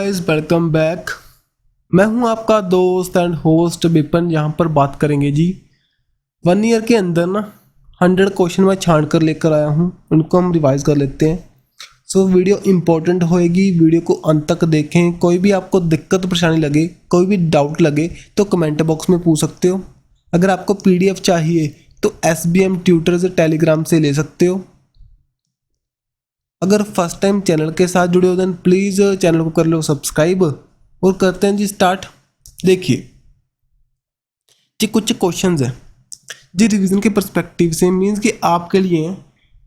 Guys, welcome back. मैं हूं आपका दोस्त एंड होस्ट विपिन। यहाँ पर बात करेंगे जी 1 ईयर के अंदर ना 100 क्वेश्चन मैं छांट कर लेकर आया हूं, उनको हम रिवाइज कर लेते हैं। सो वीडियो इंपॉर्टेंट होएगी, वीडियो को अंत तक देखें। कोई भी आपको दिक्कत परेशानी लगे, कोई भी डाउट लगे तो कमेंट बॉक्स में पूछ सकते हो। अगर आपको PDF चाहिए तो SBM ट्यूटर्स टेलीग्राम से ले सकते हो। अगर फर्स्ट टाइम चैनल के साथ जुड़े हो देन प्लीज़ चैनल को कर लो सब्सक्राइब और करते हैं जी स्टार्ट। देखिए जी कुछ क्वेश्चंस हैं जी रिवीजन के पर्सपेक्टिव से, मींस कि आपके लिए हैं।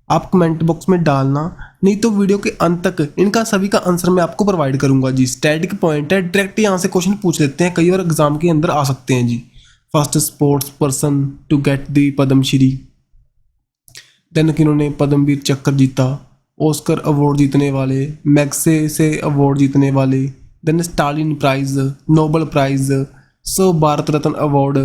आप कमेंट बॉक्स में डालना, नहीं तो वीडियो के अंत तक इनका सभी का आंसर मैं आपको प्रोवाइड करूंगा जी। स्टैटिक पॉइंट है, डायरेक्ट यहाँ से क्वेश्चन पूछ लेते हैं, कई बार एग्जाम के अंदर आ सकते हैं जी। First sports person to get the Padma Shri, then किन्होंने पद्मवीर चक्र जीता, ऑस्कर अवार्ड जीतने वाले, मैग्सेसे अवार्ड जीतने वाले, then Stalin prize, Nobel prize, Bharat Ratna award.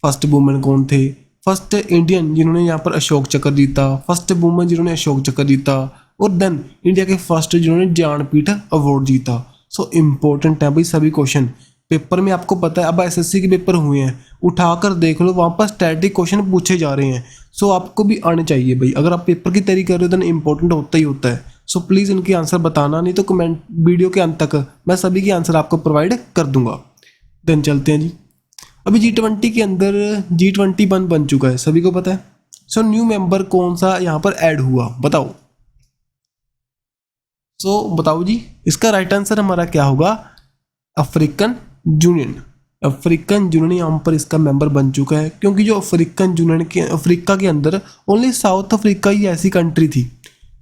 First women कौन थे? फर्स्ट इंडियन जिन्होंने यहाँ पर अशोक चक्र जीता, फर्स्ट वुमेन जिन्होंने अशोक चक्र जीता, और देन इंडिया के फर्स्ट जिन्होंने ज्ञानपीठ अवार्ड जीता। सो इम्पोर्टेंट है भाई सभी क्वेश्चन। पेपर में आपको पता है, अब SSC के पेपर हुए हैं, उठाकर देख लो, वहाँ पर स्टैटिक क्वेश्चन पूछे जा रहे हैं। सो आपको भी आने चाहिए भाई। अगर आप पेपर की तैयारी कर रहे हो तो इंपॉर्टेंट होता ही होता है। सो प्लीज़ इनके आंसर बताना, नहीं तो कमेंट वीडियो के अंत तक मैं सभी के आंसर आपको प्रोवाइड कर दूंगा। देन चलते हैं जी। अभी G20 के अंदर G20 बन चुका है, सभी को पता है। सो न्यू मेंबर कौन सा यहाँ पर ऐड हुआ बताओ। सो बताओ जी, इसका राइट आंसर हमारा क्या होगा? African union. अफ्रीकन यूनियन यहाँ पर इसका मेंबर बन चुका है, क्योंकि जो अफ्रीकन यूनियन के अफ्रीका के अंदर ओनली साउथ अफ्रीका ही ऐसी कंट्री थी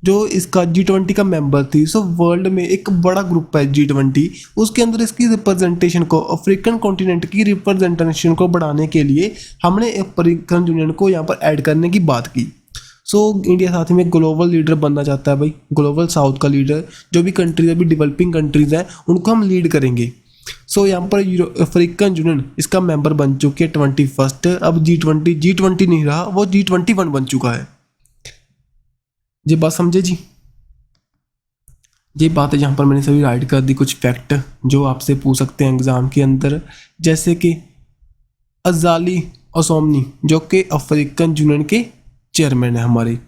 जो इसका G20 का मेंबर थी। सो वर्ल्ड में एक बड़ा ग्रुप है G20, उसके अंदर इसकी रिप्रेजेंटेशन को, अफ्रीकन कॉन्टिनेंट की रिप्रेजेंटेशन को बढ़ाने के लिए हमने अफ्रीकन यूनियन को यहाँ पर ऐड करने की बात की। सो इंडिया साथ में ग्लोबल लीडर बनना चाहता है भाई, ग्लोबल साउथ का लीडर। जो भी कंट्रीज अभी डेवलपिंग कंट्रीज हैं उनको हम लीड करेंगे। सो यहाँ पर अफ्रीकन यूनियन इसका मेंबर बन चुके हैं 21st। अब G20 नहीं रहा, वो G21 बन चुका है। ये बात समझे जी? ये बात है, यहाँ पर मैंने सभी राइट कर दी। कुछ फैक्ट जो आपसे पूछ सकते हैं एग्जाम के अंदर, जैसे कि अजाली असोमनी जो कि अफ्रीकन यूनियन के चेयरमैन है हमारे।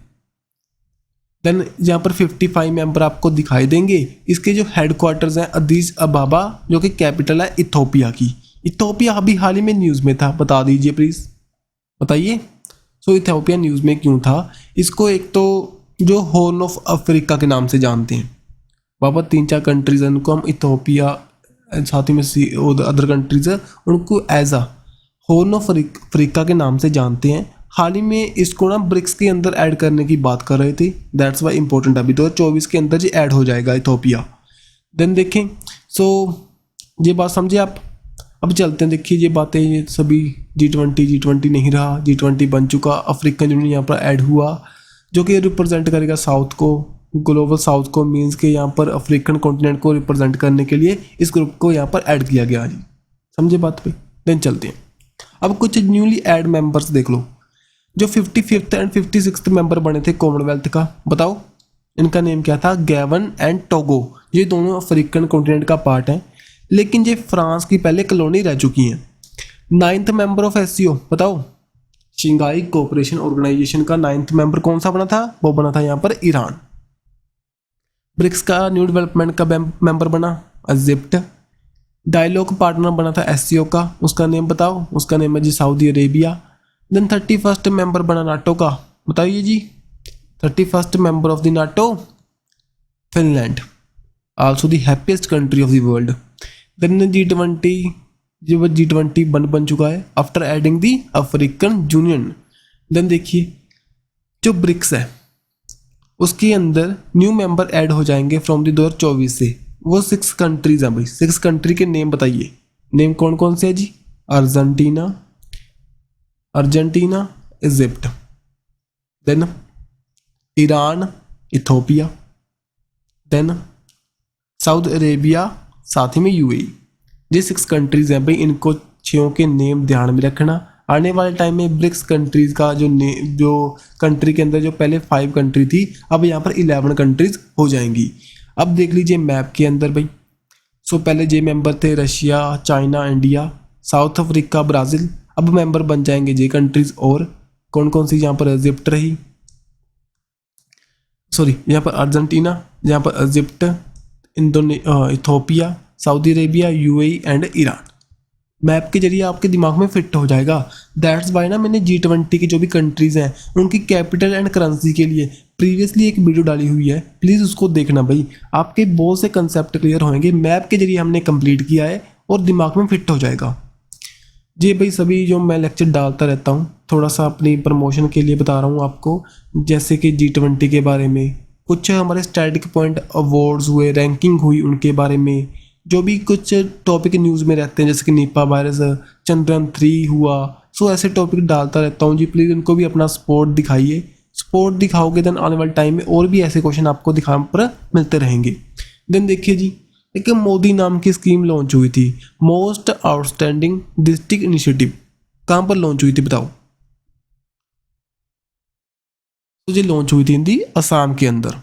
देन यहाँ पर 55 मेंबर आपको दिखाई देंगे। इसके जो हेडक्वार्टर्स हैं अदीस अबाबा, जो कि कैपिटल है इथोपिया की। इथोपिया अभी हाल ही में न्यूज़ में था, बता दीजिए प्लीज़, बताइए। सो इथोपिया न्यूज़ में क्यों था? इसको एक तो जो हॉर्न ऑफ अफ्रीका के नाम से जानते हैं बाबा, 3-4 कंट्रीज हैं उनको हम इथोपिया, साथ ही में अदर कंट्रीज है उनको as a horn of Africa के नाम से जानते हैं। हाल ही में इसको ना ब्रिक्स के अंदर ऐड करने की बात कर रहे थे, दैट्स वाई इंपॉर्टेंट। अभी 2024 के अंदर जी ऐड हो जाएगा इथोपिया। देन देखें, सो ये बात समझे आप। अब चलते हैं, देखिए ये बातें, ये सभी G20 नहीं रहा, G20 बन चुका। अफ्रीकन यूनियन यहाँ पर ऐड हुआ, जो कि रिप्रेजेंट करेगा साउथ को, ग्लोबल साउथ को, मीन्स के यहाँ पर अफ्रीकन कॉन्टिनेंट को रिप्रेजेंट करने के लिए इस ग्रुप को यहाँ पर ऐड किया गया जी। समझे बात पे? देन चलते हैं। अब कुछ न्यूली ऐड मेंबर्स देख लो, जो 55th एंड 56th मेंबर बने थे कॉमनवेल्थ का। बताओ इनका नेम क्या था? Gabon and Togo. ये दोनों अफ्रीकन कॉन्टिनेंट का पार्ट हैं, लेकिन ये फ्रांस की पहले कॉलोनी रह चुकी हैं। 9th मेंबर ऑफ SCO बताओ, शंघाई कोऑपरेशन ऑर्गेनाइजेशन का 9th मेंबर कौन सा बना था? वो बना था यहाँ पर ईरान। ब्रिक्स का न्यू डेवलपमेंट का मेंबर बना इजिप्ट। डायलॉग पार्टनर बना था SCO का, उसका नेम बताओ। उसका नेम है जी Saudi Arabia. Then 31st member बना नाटो का, बताइए जी। 31st member of the NATO, Finland, also the happiest country of the world. Then G20 बन चुका है after adding the African union. Then देखिए जो ब्रिक्स है उसके अंदर न्यू मेंबर ऐड हो जाएंगे फ्रॉम द 2024 से। वो 6 कंट्रीज हैं भाई। 6 कंट्री के नेम बताइए। नेम कौन कौन से है जी? Argentina, Egypt, then Iran, Ethiopia, then Saudi Arabia, साथ ही में UAE। ये 6 कंट्रीज हैं भाई, इनको 6 के नेम ध्यान में रखना। आने वाले टाइम में ब्रिक्स कंट्रीज का जो कंट्री के अंदर जो पहले 5 कंट्री थी, अब यहाँ पर 11 कंट्रीज हो जाएंगी। अब देख लीजिए मैप के अंदर भाई, सो पहले जे मेंबर थे Russia, China, India, south Africa, Brazil. अब मेंबर बन जाएंगे जे कंट्रीज़। और कौन कौन सी, यहाँ पर इजिप्ट रही, सॉरी यहाँ पर अर्जेंटीना, यहाँ पर Egypt, Ethiopia, Saudi Arabia, UAE and Iran. Map के जरिए आपके दिमाग में फिट हो जाएगा। दैट्स वाई ना मैंने G20 की जो भी कंट्रीज़ हैं उनकी कैपिटल एंड करेंसी के लिए प्रीवियसली एक वीडियो डाली हुई है, प्लीज़ उसको देखना भाई, आपके बहुत से कंसेप्ट क्लियर होंगे। मैप के जरिए हमने कंप्लीट किया है और दिमाग में फिट हो जाएगा। जी भाई, सभी जो मैं लेक्चर डालता रहता हूँ, थोड़ा सा अपनी प्रमोशन के लिए बता रहा हूँ आपको, जैसे कि G20 के बारे में, कुछ हमारे स्टैटिक पॉइंट अवार्ड्स हुए, रैंकिंग हुई उनके बारे में, जो भी कुछ टॉपिक न्यूज़ में रहते हैं जैसे कि निपा वायरस, चंद्रयान-3 हुआ। सो ऐसे टॉपिक डालता रहता हूँ जी, प्लीज़ इनको भी अपना सपोर्ट दिखाइए। सपोर्ट दिखाओगे देन आने वाले टाइम में और भी ऐसे क्वेश्चन आपको दिखाने पर मिलते रहेंगे। देन देखिए जी, एक मोदी नाम की स्कीम लॉन्च हुई थी, मोस्ट आउटस्टैंडिंग डिस्ट्रिक्ट इनिशिएटिव। कहाँ पर लॉन्च हुई थी बताओ? तो ये लॉन्च हुई थी हिंदी असम के अंदर।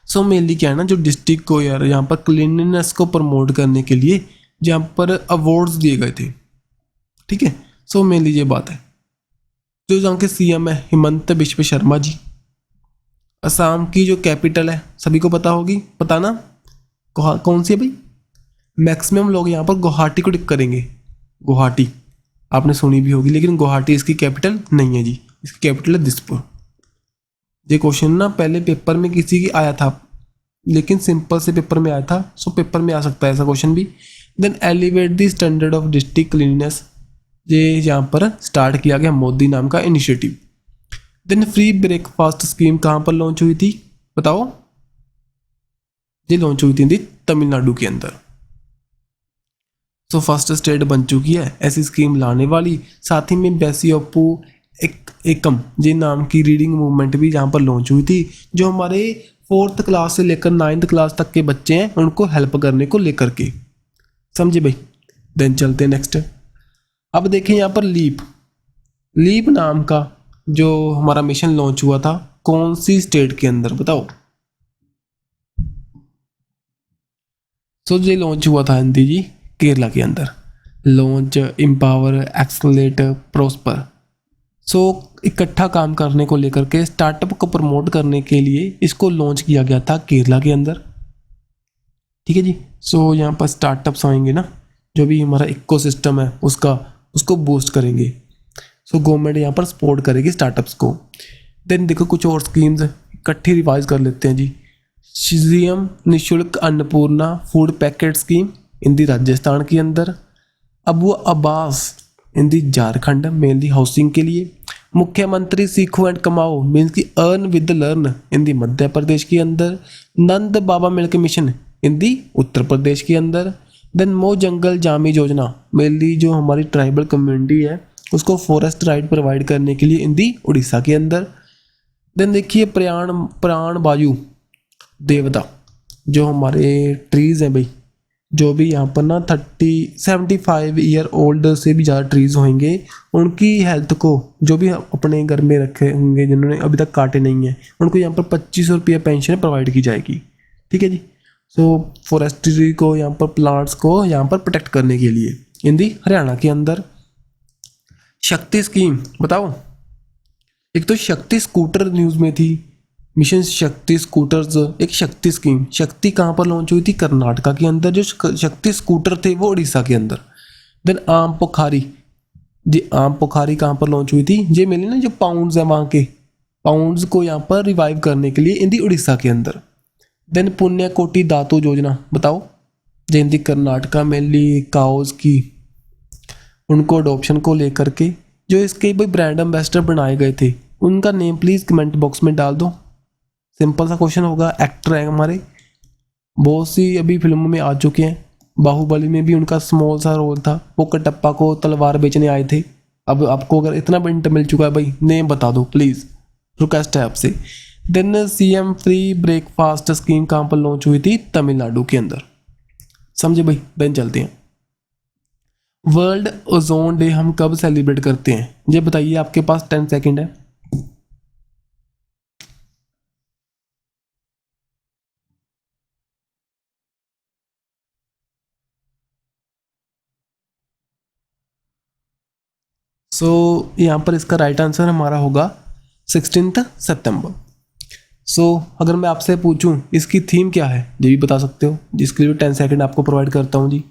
सो मेनली क्या है ना, जो डिस्ट्रिक्ट को यार यहाँ पर क्लीनलीनेस को प्रमोट करने के लिए जहाँ पर अवार्ड्स दिए गए थे, ठीक है। सो मेनली ये बात है। जो जहाँ के सीएम है हिमंत बिश्व शर्मा जी। असम की जो कैपिटल है सभी को पता होगी, पता ना कौन सी है भाई? मैक्सिमम लोग यहाँ पर गुवाहाटी को टिक करेंगे। गुवाहाटी आपने सुनी भी होगी, लेकिन गुवाहाटी इसकी कैपिटल नहीं है जी, इसकी कैपिटल है दिसपुर। ये क्वेश्चन ना पहले पेपर में किसी की आया था, लेकिन सिंपल से पेपर में आया था, सो पेपर में आ सकता है ऐसा क्वेश्चन भी। Then elevate the standard of district cleanness, ये यहाँ पर स्टार्ट किया गया मोदी नाम का initiative. Then free breakfast scheme कहाँ पर लॉन्च हुई थी बताओ? ये लॉन्च हुई थी तमिलनाडु के अंदर। सो फर्स्ट स्टेट बन चुकी है ऐसी स्कीम लाने वाली। साथ ही में बैसियोपू एकम जी नाम की रीडिंग मूवमेंट भी यहाँ पर लॉन्च हुई थी, जो हमारे 4th क्लास से लेकर 9th क्लास तक के बच्चे हैं उनको हेल्प करने को लेकर के, समझे भाई। देन चलते हैं नेक्स्ट। अब देखें यहाँ पर लीप, लीप नाम का जो हमारा मिशन लॉन्च हुआ था कौन सी स्टेट के अंदर बताओ? सो ये लॉन्च हुआ था हिंदी जी केरला के अंदर। Launch, empower, एक्सलेट, prosper. सो इकट्ठा काम करने को लेकर के स्टार्टअप को प्रमोट करने के लिए इसको लॉन्च किया गया था केरला के अंदर, ठीक है जी। सो यहाँ पर स्टार्टअप्स आएंगे ना, जो भी हमारा इकोसिस्टम है उसको बूस्ट करेंगे। सो गवर्नमेंट यहाँ पर सपोर्ट करेगी स्टार्टअप्स को। देन देखो कुछ और स्कीम्स इकट्ठी रिवाइज कर लेते हैं जी। सीएम निःशुल्क Annapurna food packet scheme Hindi Rajasthan के अंदर। अबू अब्बास हिंदी झारखंड, मेनली हाउसिंग के लिए। मुख्यमंत्री सीखो एंड कमाओ मीन्स की अर्न विद लर्न हिंदी मध्य प्रदेश के अंदर। नंद बाबा मिल्क मिशन हिंदी उत्तर प्रदेश के अंदर। देन मो जंगल जामी योजना मेनली जो हमारी ट्राइबल कम्युनिटी है उसको फॉरेस्ट राइट प्रोवाइड करने के लिए हिंदी उड़ीसा के अंदर। देन देखिए प्राण वायु देवता, जो हमारे ट्रीज़ हैं भाई, जो भी यहाँ पर ना 75 ईयर ओल्ड से भी ज़्यादा ट्रीज़ होंगे उनकी हेल्थ को, जो भी अपने घर में रखे होंगे जिन्होंने अभी तक काटे नहीं हैं, उनको यहाँ पर 2500 रुपये पेंशन प्रोवाइड की जाएगी, ठीक है जी। सो फॉरेस्ट्री को यहाँ पर प्लांट्स को यहाँ पर प्रोटेक्ट करने के लिए हिंदी हरियाणा के अंदर। शक्ति स्कीम बताओ? एक तो शक्ति स्कूटर न्यूज़ में थी, मिशन शक्ति स्कूटर्स, एक शक्ति स्कीम। शक्ति कहाँ पर लॉन्च हुई थी? कर्नाटका के अंदर। जो शक्ति स्कूटर थे वो उड़ीसा के अंदर। देन आम पोखारी जी, आम पोखारी कहाँ पर लॉन्च हुई थी? ये मिली ना जो पाउंड्स है वहाँ के, पाउंड्स को यहाँ पर रिवाइव करने के लिए हिंदी उड़ीसा के अंदर। देन पुण्य कोटि धातु योजना बताओ? जो हिंदी कर्नाटका, मेनली काउज की उनको अडोप्शन को लेकर के जो इसके भाई ब्रांड एम्बेसडर बनाए गए थे उनका नेम प्लीज़ कमेंट बॉक्स में डाल दो। सिंपल सा क्वेश्चन होगा। एक्टर है हमारे, बहुत सी अभी फिल्मों में आ चुके हैं। बाहुबली में भी उनका स्मॉल सा रोल था, वो कटप्पा को तलवार बेचने आए थे। अब आपको अगर इतना हिंट मिल चुका है भाई, नेम बता दो प्लीज़, रिक्वेस्ट है आपसे। Then CM free breakfast scheme कहाँ पर लॉन्च हुई थी? तमिलनाडु के अंदर, समझे भाई। देन चलते हैं। वर्ल्ड ओजोन डे हम कब सेलिब्रेट करते हैं ये बताइए, आपके पास 10 सेकेंड है। सो यहाँ पर इसका राइट आंसर हमारा होगा 16 सितंबर। सो अगर मैं आपसे पूछूं इसकी थीम क्या है, ये भी बता सकते हो, जिसके लिए 10 सेकंड आपको प्रोवाइड करता हूँ जी।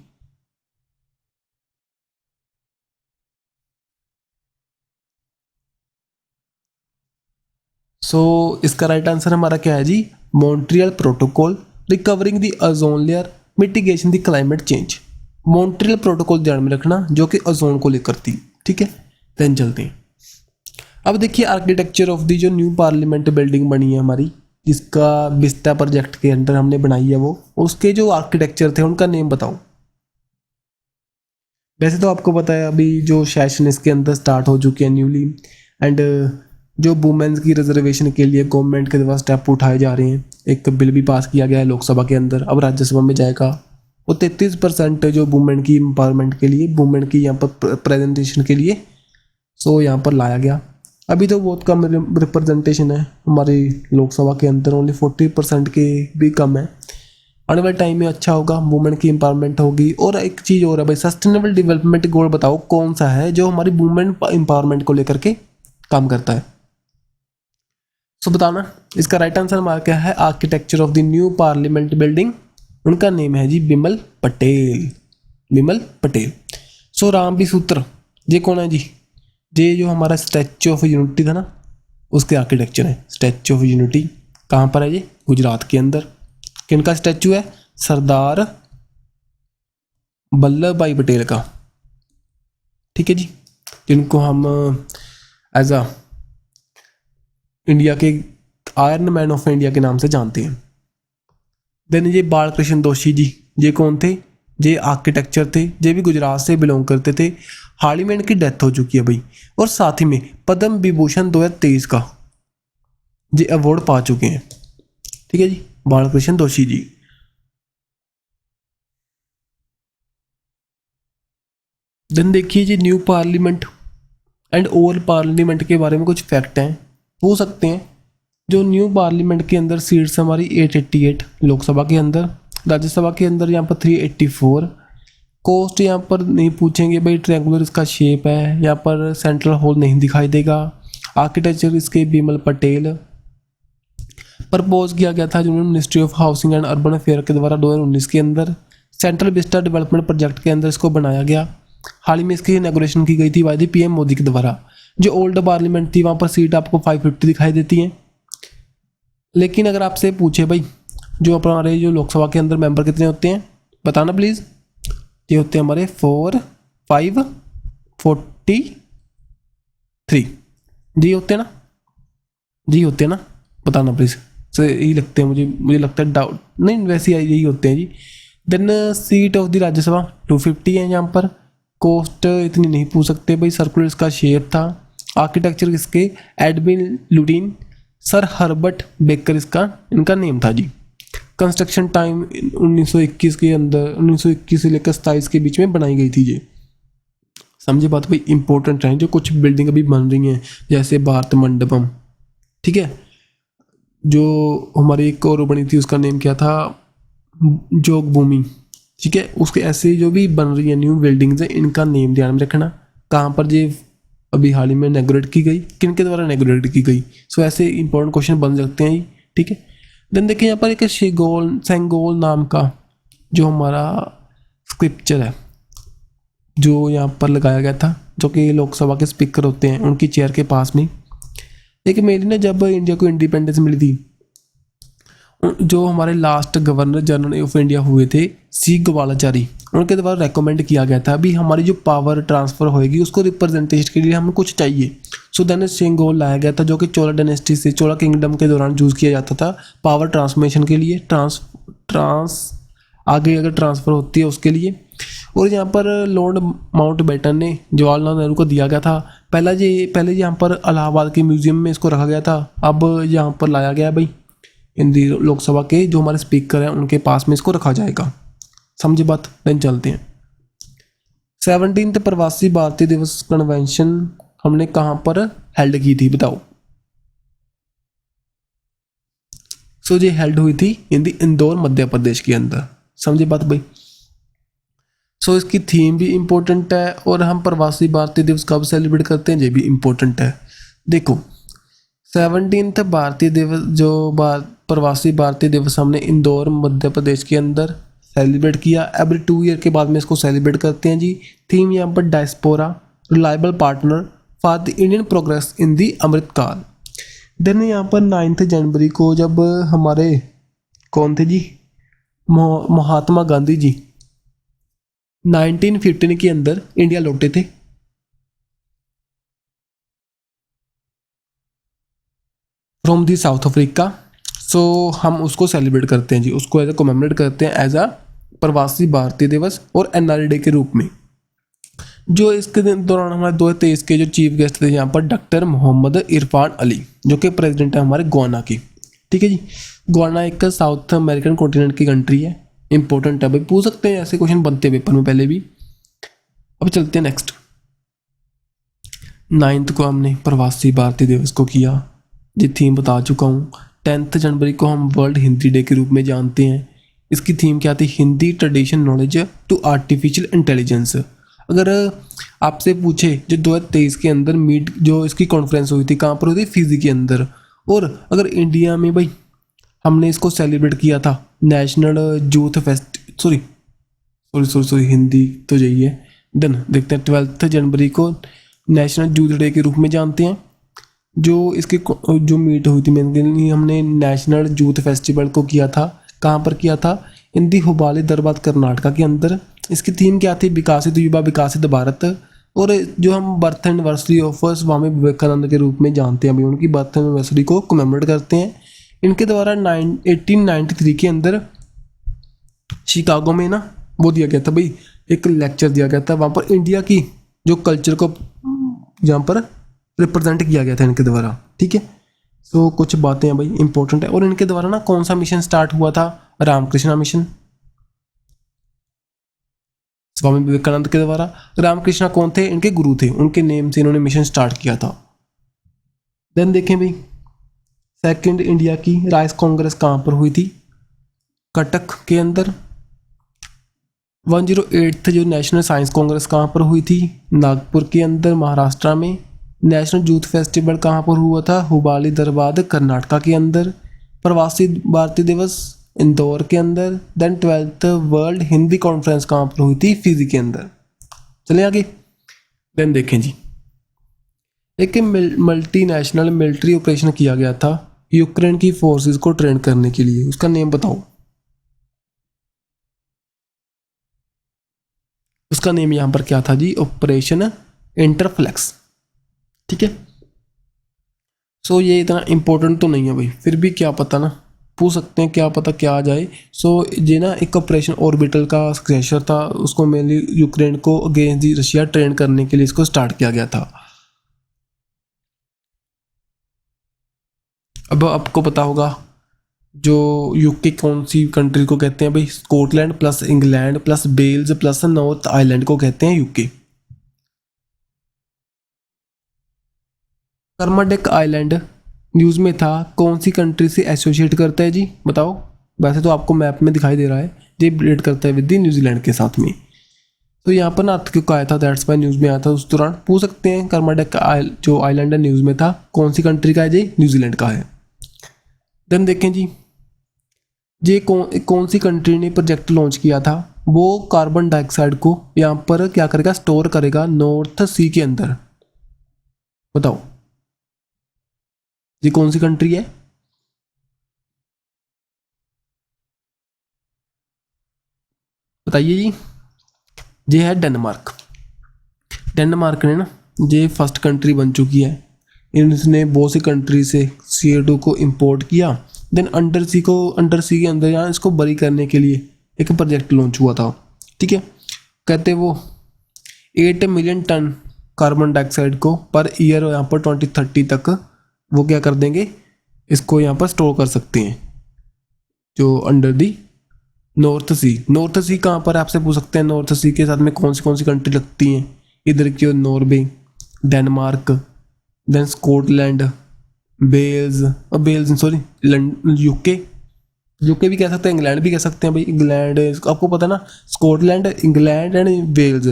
सो इसका राइट आंसर हमारा क्या है जी, Montreal protocol recovering the ozone layer mitigation the climate change. Montreal protocol ध्यान में रखना, जो कि ओजोन को लेकर थी, ठीक है। देन चलते हैं। अब देखिए आर्किटेक्चर ऑफ दी जो न्यू पार्लियामेंट बिल्डिंग बनी है हमारी, जिसका विस्ता प्रोजेक्ट के अंदर हमने बनाई है, वो उसके जो आर्किटेक्चर थे उनका नेम बताओ। वैसे तो आपको पता है अभी जो सेशन इसके अंदर स्टार्ट हो चुके हैं न्यूली, एंड जो वुमेन्स की रिजर्वेशन के लिए गवर्नमेंट के द्वारा स्टेप उठाए जा रहे हैं। एक बिल भी पास किया गया है लोकसभा के अंदर, अब राज्यसभा में जाएगा। वो 33% जो वुमेन की एम्पावरमेंट के लिए, वुमेन की यहाँ पर प्रेजेंटेशन के लिए सो यहाँ पर लाया गया। अभी तो बहुत कम रिप्रेजेंटेशन है हमारी लोकसभा के अंदर, ओनली 40% के भी कम है। आने वाले टाइम में अच्छा होगा, वुमेन की एम्पावरमेंट होगी। और एक चीज़ और है भाई, सस्टेनेबल डेवलपमेंट गोल बताओ कौन सा है जो हमारी वुमेन एम्पावरमेंट को लेकर के काम करता है। सो बताना। इसका राइट आंसर हमारा क्या है, architecture of the new parliament building, उनका नेम है जी बिमल पटेल। बिमल पटेल। सो राम भी सूत्र, ये कौन है जी, ये जो हमारा स्टैचू ऑफ यूनिटी था ना, उसके आर्किटेक्चर है। स्टैचू ऑफ यूनिटी कहाँ पर है जी, गुजरात के अंदर। किनका स्टैचू है, सरदार वल्लभ भाई पटेल का, ठीक है जी, जिनको हम एज अ इंडिया के आयरन मैन ऑफ इंडिया के नाम से जानते हैं। देन ये बालकृष्ण दोषी जी, ये कौन थे, ये आर्किटेक्चर थे, ये भी गुजरात से बिलोंग करते थे। हाल ही में इनकी डेथ हो चुकी है भाई, और साथ ही में पद्म विभूषण 2023 का ये अवार्ड पा चुके हैं, ठीक है जी, बालकृष्ण दोषी जी। देन देखिए जी new parliament and old parliament के बारे में कुछ फैक्ट हैं, पूछ सकते हैं। जो न्यू पार्लियामेंट के अंदर सीट्स हमारी 888 लोकसभा के अंदर, राज्यसभा के अंदर यहाँ पर 384। कोस्ट यहाँ पर नहीं पूछेंगे भाई, ट्रायंगुलर इसका शेप है, यहाँ पर सेंट्रल हॉल नहीं दिखाई देगा। आर्किटेक्चर इसके बिमल पटेल। प्रपोज किया गया था जो ministry of housing and urban affair के द्वारा 2019 के अंदर, सेंट्रल विस्टा डेवलपमेंट प्रोजेक्ट के अंदर इसको बनाया गया। हाल ही में इसकी इनॉग्रेशन की गई थी वायदी पीएम मोदी के द्वारा। जो ओल्ड पार्लियामेंट थी वहाँ पर सीट आपको 550 दिखाई देती हैं। लेकिन अगर आपसे पूछे भाई जो हमारे जो लोकसभा के अंदर मेंबर कितने होते हैं, बताना प्लीज़। ये होते हैं हमारे 4, 5, 43 जी होते हैं ना, जी होते हैं ना, बताना प्लीज़। सो यही लगते हैं मुझे लगता है, डाउट नहीं, वैसे यही होते हैं जी। Then seat of the Rajya Sabha 250 है यहाँ पर। कोस्ट इतनी नहीं पूछ सकते भाई, सर्कुलर इसका शेप था। आर्किटेक्चर इसके एडविन लुडीन, सर हर्बर्ट बेकर इसका इनका नेम था जी। कंस्ट्रक्शन टाइम 1921 के अंदर, 1921 से लेकर 27 के बीच में बनाई गई थी ये। समझे बात भाई, इंपॉर्टेंट है। जो कुछ बिल्डिंग अभी बन रही हैं जैसे भारत मंडपम, ठीक है, जो हमारी एक और बनी थी उसका नेम क्या था, जोग भूमि, ठीक है, उसके ऐसे जो भी बन रही है न्यू बिल्डिंग्स है, इनका नेम ध्यान में रखना। कहाँ पर ये अभी हाल ही में इनॉग्रेट की गई, किन के द्वारा इनॉग्रेट की गई। सो ऐसे इंपॉर्टेंट क्वेश्चन बन सकते हैं, ठीक है। देन देखिए यहाँ पर एक सेंगोल नाम का जो हमारा स्क्रिप्चर है, जो यहाँ पर लगाया गया था, जो कि लोकसभा के स्पीकर होते हैं उनकी चेयर के पास में। एक मेरी ने जब इंडिया को इंडिपेंडेंस मिली थी, जो हमारे last governor general of India हुए थे सी गोपालाचारी, उनके द्वारा रेकमेंड किया गया था अभी हमारी जो पावर ट्रांसफ़र होएगी उसको रिप्रेजेंटेशन के लिए हमें कुछ चाहिए। सो देन सेंगोल लाया गया था, जो कि चोला डायनेस्टी से, चोला किंगडम के दौरान यूज़ किया जाता था पावर ट्रांसफॉर्मेशन के लिए, आगे अगर ट्रांसफ़र होती है उसके लिए। और यहाँ पर लॉर्ड माउंटबेटन ने जवाहरलाल नेहरू को दिया गया था। पहले यहाँ पर इलाहाबाद के म्यूजियम में इसको रखा गया था, अब यहाँ पर लाया गया भाई हिंदी लोकसभा के जो हमारे स्पीकर हैं उनके पास में इसको रखा जाएगा। समझे बात। देन चलते हैं। 17th प्रवासी भारतीय दिवस कन्वेंशन हमने कहाँ पर हेल्ड की थी, बताओ। सो ये हेल्ड हुई थी इंदौर मध्य प्रदेश के अंदर। समझे बात भाई। सो इसकी थीम भी इम्पोर्टेंट है, और हम प्रवासी भारतीय दिवस कब सेलिब्रेट करते हैं ये भी इम्पोर्टेंट है। देखो 17th भारतीय दिवस जो प्रवासी भारतीय दिवस हमने इंदौर मध्य प्रदेश के अंदर सेलिब्रेट किया। एवरी 2 ईयर के बाद में इसको सेलिब्रेट करते हैं जी। थीम यहाँ पर diaspora reliable partner for the Indian progress in the Amrit Kaal. Then यहाँ पर 9 जनवरी को जब हमारे कौन थे जी, महात्मा गांधी जी 1915 के अंदर इंडिया लौटे थे। From the South Africa. So हम उसको सेलिब्रेट करते हैं जी, उसको एज ए कोमेमोरेट करते हैं एज अ प्रवासी भारतीय दिवस और एनआरई डे के रूप में। जो इसके दौरान हमारे 2023 के जो चीफ गेस्ट थे यहाँ पर डॉक्टर मोहम्मद इरफान अली, जो कि प्रेसिडेंट है हमारे गोवाना की। ठीक है जी, गोवाना एक साउथ अमेरिकन कॉन्टिनेंट की कंट्री है, इंपॉर्टेंट है भाई, पूछ सकते हैं ऐसे क्वेश्चन बनते हैं पेपर में पहले भी। अब चलते हैं नेक्स्ट। 9th को हमने प्रवासी भारतीय दिवस को किया, ये थीम बता चुका हूँ। 10 जनवरी को हम वर्ल्ड हिंदी डे के रूप में जानते हैं। इसकी थीम क्या थी, Hindi tradition knowledge to artificial intelligence. अगर आपसे पूछे जो 2023 के अंदर मीट जो इसकी कॉन्फ्रेंस हुई थी कहाँ पर हुई थी, फिजी के अंदर, और अगर इंडिया में भाई हमने इसको सेलिब्रेट किया था national youth fest sorry Hindi तो यही है। देन देखते हैं 12 जनवरी को नेशनल यूथ डे के रूप में जानते हैं। जो इसकी जो मीट हुई थी मेनली हमने नेशनल यूथ फेस्टिवल को किया था, कहाँ पर किया था, इन दी हुबाली दरबार कर्नाटका के अंदर। इसकी थीम क्या थी, विकासित युवा विकासित भारत। और जो हम birth anniversary of Swami Vivekananda के रूप में जानते हैं, अभी उनकी बर्थ एनिवर्सरी को कमेमोरेट करते हैं। इनके द्वारा 1893 के अंदर शिकागो में ना वो दिया गया था भाई, एक लेक्चर दिया गया था, वहाँ पर इंडिया की जो कल्चर को यहाँ पर रिप्रेजेंट किया गया था इनके द्वारा। ठीक है, सो कुछ बातें हैं भाई इंपॉर्टेंट है। और इनके द्वारा ना कौन सा मिशन स्टार्ट हुआ था, रामकृष्णा मिशन, स्वामी विवेकानंद के द्वारा। रामकृष्णा कौन थे, इनके गुरु थे, उनके नेम से इन्होंने मिशन स्टार्ट किया था। देन देखें भाई सेकंड इंडिया की राइस कांग्रेस कहाँ पर हुई थी, कटक के अंदर। 108th जो नेशनल साइंस कांग्रेस कहाँ पर हुई थी, नागपुर के अंदर महाराष्ट्र में। नेशनल यूथ फेस्टिवल कहाँ पर हुआ था, हुबाली दरबार कर्नाटका के अंदर। प्रवासी भारतीय दिवस इंदौर के अंदर। Then 12th world Hindi conference कहाँ पर हुई थी, फिजी के अंदर। चले आगे। देन देखें जी, एक मल्टीनेशनल मिलिट्री ऑपरेशन किया गया था यूक्रेन की फोर्सेस को ट्रेन करने के लिए, उसका नेम बताओ। उसका नेम यहाँ पर क्या था जी, ऑपरेशन इंटरफ्लेक्स। ठीक है, सो ये इतना इंपॉर्टेंट तो नहीं है भाई, फिर भी क्या पता ना, पूछ सकते हैं, क्या पता क्या आ जाए। सो ये ना एक ऑपरेशन ऑर्बिटल का सक्सेसर था, उसको मेनली यूक्रेन को अगेंस्ट दी रशिया ट्रेन करने के लिए इसको स्टार्ट किया गया था। अब आपको पता होगा जो यूके कौन सी कंट्री को कहते हैं भाई, Scotland plus England plus Wales plus North Ireland को कहते हैं यूके। कर्माडेक आइलैंड न्यूज़ में था, कौन सी कंट्री से एसोसिएट करता है जी, बताओ। वैसे तो आपको मैप में दिखाई दे रहा है, ये रिलेट करता है विद न्यूजीलैंड के साथ में। तो यहाँ पर ना अर्थक्वेक आया था, दैट्स वाई न्यूज़ में आया था उस दौरान। पूछ सकते हैं कर्माडेक जो आइलैंड है न्यूज़ में था, कौन सी कंट्री का है जी, न्यूजीलैंड का है। देन देखें जी, ये कौन सी कंट्री ने प्रोजेक्ट लॉन्च किया था, वो कार्बन डाइऑक्साइड को यहाँ पर क्या करेगा, स्टोर करेगा नॉर्थ सी के अंदर। बताओ ये कौन सी कंट्री है, बताइए जी। ये है डेनमार्क। डेनमार्क ने ना ये फर्स्ट कंट्री बन चुकी है, इसने बहुत सी कंट्री से CO2 को इंपोर्ट किया। देन अंडर सी के अंदर यहाँ इसको बरी करने के लिए एक प्रोजेक्ट लॉन्च हुआ था। ठीक है, कहते वो 8 मिलियन टन कार्बन डाइऑक्साइड को पर ईयर यहाँ पर 2030 तक वो क्या कर देंगे, इसको यहाँ पर स्टोर कर सकते हैं, जो under the North Sea. North Sea कहाँ पर आपसे पूछ सकते हैं, नॉर्थ सी के साथ में कौन सी कंट्री लगती हैं, इधर की Norway, Denmark, then Scotland, Wales UK, UK भी कह सकते हैं, इंग्लैंड भी कह सकते हैं भाई। इंग्लैंड आपको पता है ना, स्कॉटलैंड, इंग्लैंड एंड वेल्स,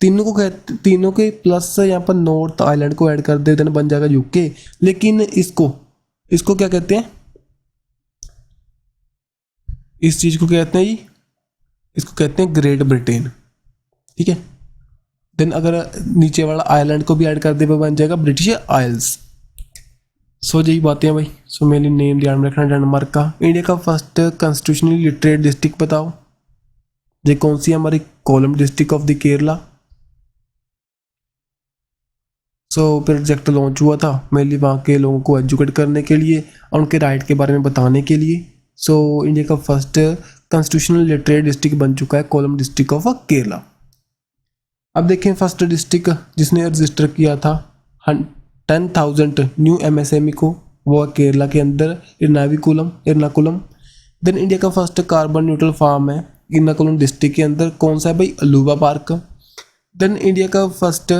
तीनों के प्लस यहाँ पर नॉर्थ आयरलैंड को ऐड कर दे, देन बन जाएगा यूके। लेकिन इसको क्या कहते हैं, इस चीज़ को कहते हैं जी, इसको कहते हैं ग्रेट ब्रिटेन, ठीक है। देन अगर नीचे वाला आयरलैंड को भी ऐड कर दे वो बन जाएगा ब्रिटिश आइल्स। सो यही बातें हैं भाई। सो मेनली नेम ध्यान में रखना डेनमार्क का। इंडिया का फर्स्ट कॉन्स्टिट्यूशनली लिटरेट डिस्ट्रिक्ट बताओ, ये कौन सी है हमारी, Kollam district of the Kerala. So project launch हुआ था मेनली वहाँ के लोगों को एजुकेट करने के लिए और उनके राइट के बारे में बताने के लिए। सो इंडिया का फर्स्ट कॉन्स्टिट्यूशनल लिटरेट डिस्ट्रिक्ट बन चुका है कोलम डिस्ट्रिक्ट ऑफ केरला। अब देखें फर्स्ट डिस्ट्रिक्ट जिसने रजिस्टर किया था 10,000 न्यू MSME को, वो है केरला के अंदर एर्नाकुलम। देन इंडिया का फर्स्ट कार्बन न्यूट्रल फार्म है एर्नाकुलम डिस्ट्रिक्ट के अंदर, कौन सा है भाई, अलुवा पार्क। देन इंडिया का फर्स्ट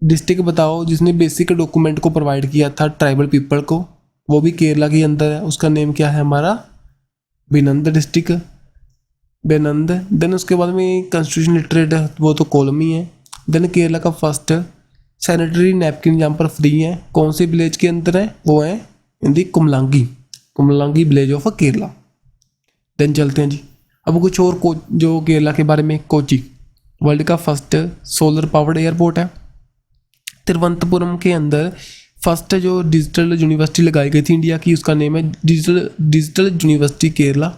डिस्ट्रिक्ट बताओ जिसने बेसिक डॉक्यूमेंट को प्रोवाइड किया था ट्राइबल पीपल को, वो भी केरला के अंदर है, उसका नेम क्या है हमारा, बिनंद डिस्ट्रिक्ट, बेनंद। देन उसके बाद में कॉन्स्टिट्यूशन लिटरेट है वो तो कोलम ही है। देन केरला का फर्स्ट सैनिटरी नैपकिन यहाँ पर फ्री है, कौन से विलेज के अंदर है, वो है इन दी कुमलांगी विलेज ऑफ केरला। देन चलते हैं जी अब कुछ और जो केरला के बारे में, कोची वर्ल्ड का फर्स्ट सोलर पावर्ड एयरपोर्ट है। तिरुवनंतपुरम के अंदर फर्स्ट जो डिजिटल यूनिवर्सिटी लगाई गई थी इंडिया की, उसका नेम है डिजिटल यूनिवर्सिटी केरला।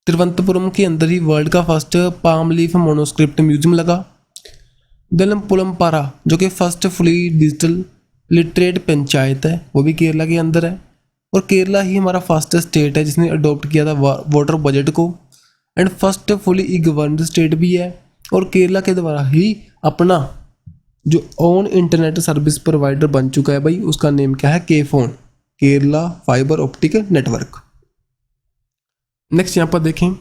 तिरुवनंतपुरम के अंदर ही वर्ल्ड का फर्स्ट पाम लीफ मोनोस्क्रिप्ट म्यूजियम लगा। देन पुलमपारा जो कि first fully digital literate panchayat है, वो भी केरला के अंदर है। और केरला ही हमारा फर्स्ट स्टेट है जिसने अडॉप्ट किया था वाटर बजट को, and first fully E governed state भी है। और केरला के द्वारा ही अपना जो ओन इंटरनेट सर्विस प्रोवाइडर बन चुका है भाई, उसका नेम क्या है, K FON, Kerala fibre optic network. Next यहाँ पर देखें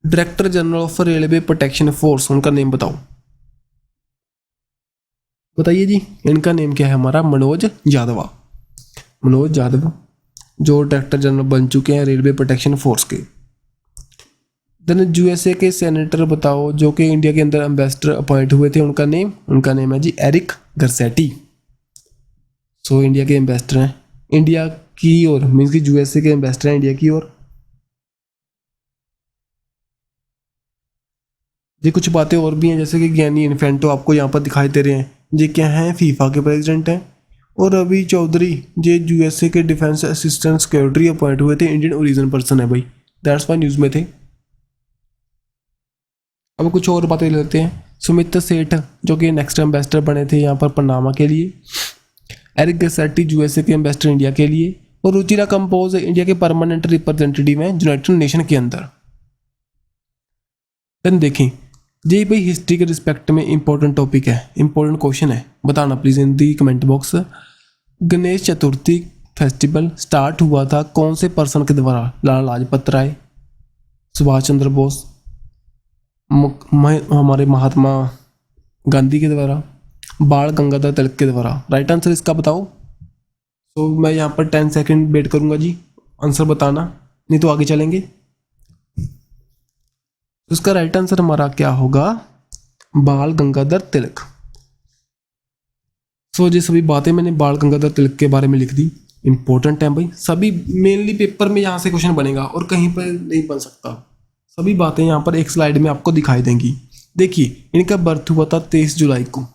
director general of railway protection force, उनका नेम बताओ, बताइए जी, इनका नेम क्या है हमारा, मनोज यादव जो डायरेक्टर जनरल बन चुके हैं रेलवे प्रोटेक्शन फोर्स के। देन USA के सेनेटर बताओ जो कि इंडिया के अंदर एम्बेसडर अपॉइंट हुए थे, उनका नेम है जी एरिक गर्सेटी। सो इंडिया के एम्बेसडर हैं इंडिया की ओर, मीन्स कि USA के एम्बेसडर हैं इंडिया की ओर। ये कुछ बातें और भी हैं जैसे कि ज्ञानी इन्फेंटो आपको यहाँ पर दिखाई दे रहे हैं, ये क्या हैं, फीफा के प्रेसिडेंट हैं। और रवि चौधरी ये USA के डिफेंस असिस्टेंट सेक्रेटरी अपॉइंट हुए थे, इंडियन ओरिजिन पर्सन है भाई, दैट्स वाई न्यूज़ में थे। अब कुछ और बातें लेते हैं। सुमित सेठ जो कि नेक्स्ट एम्बेसडर बने थे यहाँ पर पनामा के लिए। एरिक गसेटी USA के एम्बेसडर इंडिया के लिए। और रुचिरा कंपोज इंडिया के परमानेंट रिप्रेजेंटेटिव हैं यूनाइटेड नेशन के अंदर। देन देखें जी भाई हिस्ट्री के रिस्पेक्ट में इंपॉर्टेंट टॉपिक है, इंपॉर्टेंट क्वेश्चन है, बताना please in the comment box. Ganesh Chaturthi festival start हुआ था कौन से पर्सन के द्वारा, लाला लाजपत राय, सुभाष चंद्र बोस, हमारे महात्मा गांधी के द्वारा, बाल गंगाधर तिलक के द्वारा। राइट आंसर इसका बताओ। तो मैं यहाँ पर 10 सेकंड वेट करूँगा जी, आंसर बताना, नहीं तो आगे चलेंगे। उसका राइट आंसर हमारा क्या होगा, बाल गंगाधर तिलक। सो ये सभी बातें मैंने बाल गंगाधर तिलक के बारे में लिख दी, इंपॉर्टेंट है भाई, सभी मेनली पेपर में यहाँ से क्वेश्चन बनेगा और कहीं पर नहीं बन सकता। सभी बातें यहाँ पर एक स्लाइड में आपको दिखाई देंगी। देखिए इनका बर्थ हुआ था 23 जुलाई को,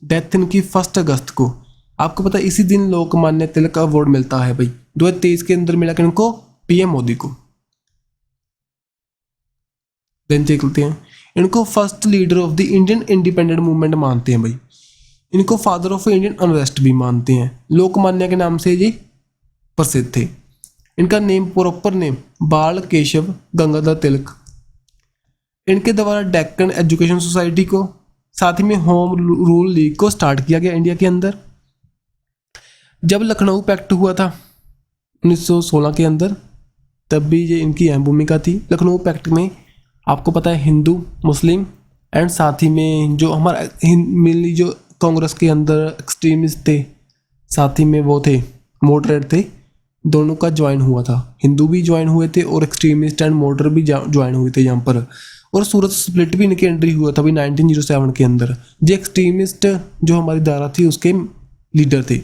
डेथ इनकी 1 अगस्त को। आपको पता है इसी दिन लोकमान्य तिलक अवार्ड मिलता है भाई, 2023 के अंदर मिला कि इनको PM मोदी को। देन देखते हैं इनको first leader of the Indian independent movement मानते हैं भाई, इनको फादर ऑफ इंडियन अनरेस्ट भी मानते हैं, लोकमान्य के नाम से ये प्रसिद्ध थे। इनका नेम प्रॉपर नेम बाल केशव गंगाधर तिलक। इनके द्वारा डेक्कन एजुकेशन सोसाइटी को, साथ ही में होम रूल लीग को स्टार्ट किया गया इंडिया के अंदर। जब लखनऊ पैक्ट हुआ था 1916 के अंदर, तब भी ये इनकी अहम भूमिका थी। लखनऊ पैक्ट में आपको पता है हिंदू मुस्लिम एंड साथ ही में जो हमारा मेनली जो कांग्रेस के अंदर एक्सट्रीमिस्ट थे, साथ ही में वो थे मॉडरेट थे, दोनों का ज्वाइन हुआ था, हिंदू भी ज्वाइन हुए थे और एक्सट्रीमिस्ट एंड मॉडरेट भी ज्वाइन हुए थे यहाँ पर। और सूरत स्प्लिट भी इनकी एंट्री हुआ था भाई 1907 के अंदर। जो एक्सट्रीमिस्ट जो हमारी धारा थी उसके लीडर थे।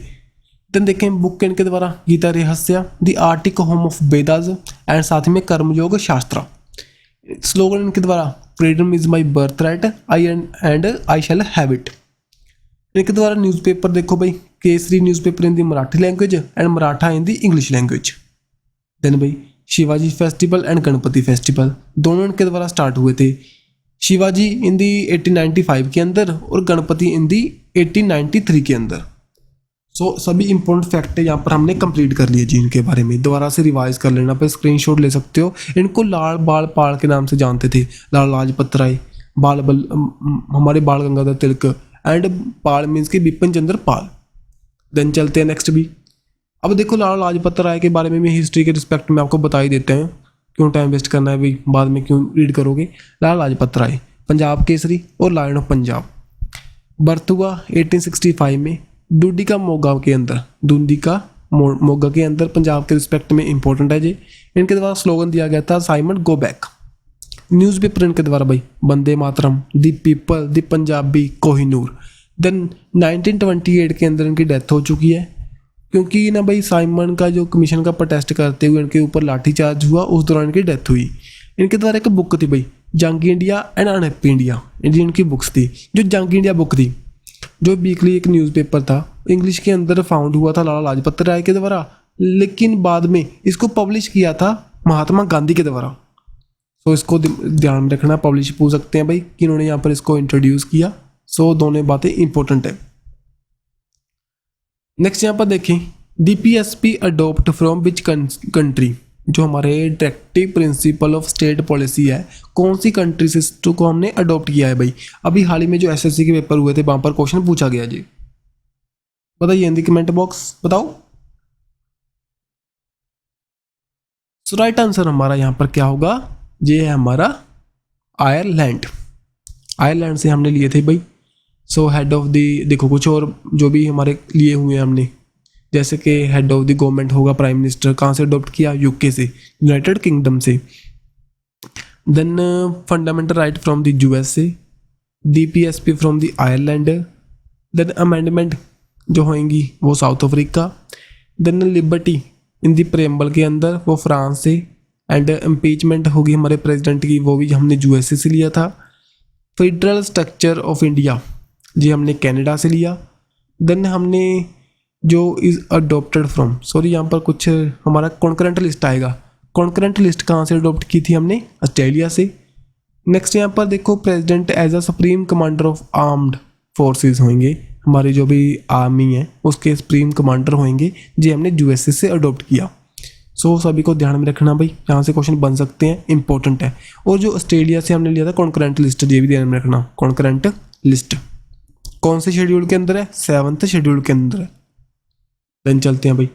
देन देखें बुक इनके द्वारा Gita Rahasya, the Arctic home of Vedas and साथ में कर्मयोग शास्त्र। स्लोगन इनके द्वारा freedom is my birthright I shall have it. इनके द्वारा न्यूज़पेपर देखो भाई, Kesari newspaper in the Marathi language and Maratha in the English language. Then भाई Shivaji festival and Ganpati festival दोनों इनके द्वारा स्टार्ट हुए थे। शिवाजी इन दी 1895 के अंदर और गणपति इन दी 1893 के अंदर। सो सभी इंपॉर्टेंट फैक्ट यहाँ पर हमने कंप्लीट कर लिए जी। इनके बारे में दोबारा से रिवाइज कर लेना, पे स्क्रीनशॉट ले सकते हो। इनको लाल बाल पाल के नाम से जानते थे, लाल लाजपत राय, हमारे बाल गंगाधर तिलक एंड पाल मीन्स के बिपिन चंद्र पाल। देन चलते हैं नेक्स्ट भी। अब देखो लाला लाजपत राय के बारे में भी हिस्ट्री के रिस्पेक्ट में आपको बता ही देते हैं, क्यों टाइम वेस्ट करना है भाई, बाद में क्यों रीड करोगे। लाला लाजपत राय पंजाब केसरी और लायन ऑफ पंजाब। बर्थ हुआ 1865 में डूडी का मोगा के अंदर, डूडी का मोगा के अंदर, पंजाब के रिस्पेक्ट में इंपॉर्टेंट है जी। इनके द्वारा स्लोगन दिया गया था साइमन गो बैक। न्यूज़पेपर इनके द्वारा भाई Vande Mataram, the people, the Punjabi, Kohinoor. Then 1928 के अंदर इनकी डेथ हो चुकी है, क्योंकि ना भाई साइमन का जो कमीशन का प्रोटेस्ट करते हुए इनके ऊपर लाठीचार्ज हुआ, उस दौरान इनकी डेथ हुई। इनके द्वारा एक बुक थी भाई जंग इंडिया एंड अनहैप्पी इंडिया, इनकी बुक्स थी। जो जंग इंडिया बुक थी, जो वीकली एक न्यूज़पेपर था, इंग्लिश के अंदर फाउंड हुआ था लाला लाजपत राय के द्वारा, लेकिन बाद में इसको पब्लिश किया था महात्मा गांधी के द्वारा। सो इसको ध्यान में रखना, पब्लिश पूछ सकते हैं भाई कि इन्होंने यहाँ पर इसको इंट्रोड्यूस किया। सो दोनों बातें इंपॉर्टेंट है। नेक्स्ट यहाँ पर देखें DPSP adopt from which country. जो हमारे directive principle of state policy है, कौन सी कंट्री से इसको हमने अडोप्ट किया है भाई। अभी हाल ही में जो SSC के पेपर हुए थे वहाँ पर क्वेश्चन पूछा गया जी, बताइए इन दी कमेंट बॉक्स, बताओ। सो राइट आंसर हमारा यहाँ पर क्या होगा, ये है हमारा आयरलैंड। आयरलैंड से हमने लिए थे भाई। सो हेड ऑफ द, देखो कुछ और जो भी हमारे लिए हुए हैं हमने, जैसे कि हेड ऑफ द गवर्नमेंट होगा प्राइम मिनिस्टर, कहाँ से अडोप्ट किया, UK से, यूनाइटेड किंगडम से। Then fundamental right from the USA, DPSP from the Ireland. Then amendment जो होंगी वो South Africa. Then liberty in the preamble के अंदर वो फ्रांस से। एंड इम्पीचमेंट होगी हमारे प्रेसिडेंट की, वो भी हमने USA से लिया था। फेडरल स्ट्रक्चर ऑफ इंडिया जी हमने कनाडा से लिया। देन हमने जो इज़ अडोप्टेड फ्रॉम, सॉरी यहाँ पर कुछ हमारा कॉन्करेंट लिस्ट आएगा, कॉन्करेंट लिस्ट कहाँ से अडोप्ट की थी हमने, ऑस्ट्रेलिया से। नेक्स्ट यहाँ पर देखो president as a supreme commander of armed forces होंगे, हमारी जो भी आर्मी है उसके सुप्रीम कमांडर होंगे, जी हमने USA से अडोप्ट किया। सो सभी को ध्यान में रखना भाई, यहाँ से क्वेश्चन बन सकते हैं, इंपॉर्टेंट है। और जो ऑस्ट्रेलिया से हमने लिया था कॉन्करेंट लिस्ट, ये भी ध्यान में रखना, कॉन्करेंट लिस्ट कौन से शेड्यूल के अंदर है, 7th शेड्यूल के अंदर है। देन चलते हैं भाई,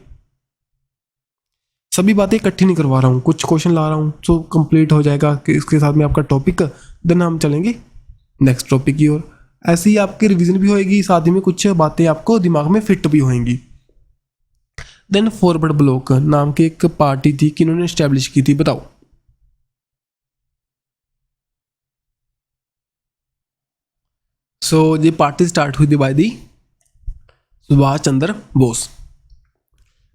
सभी बातें इकट्ठी नहीं करवा रहा हूँ, कुछ क्वेश्चन ला रहा हूँ, सो कंप्लीट हो जाएगा कि इसके साथ में आपका टॉपिक। देन हम चलेंगे नेक्स्ट टॉपिक की ओर। ऐसे ही आपकी रिवीजन भी होएगी, साथ ही में कुछ बातें आपको दिमाग में फिट भी होंगी। देन फॉरवर्ड ब्लॉक नाम की एक पार्टी थी, किन्होंने स्टैब्लिश की थी, बताओ। सो ये पार्टी स्टार्ट हुई थी बाय दी सुभाष चंद्र बोस।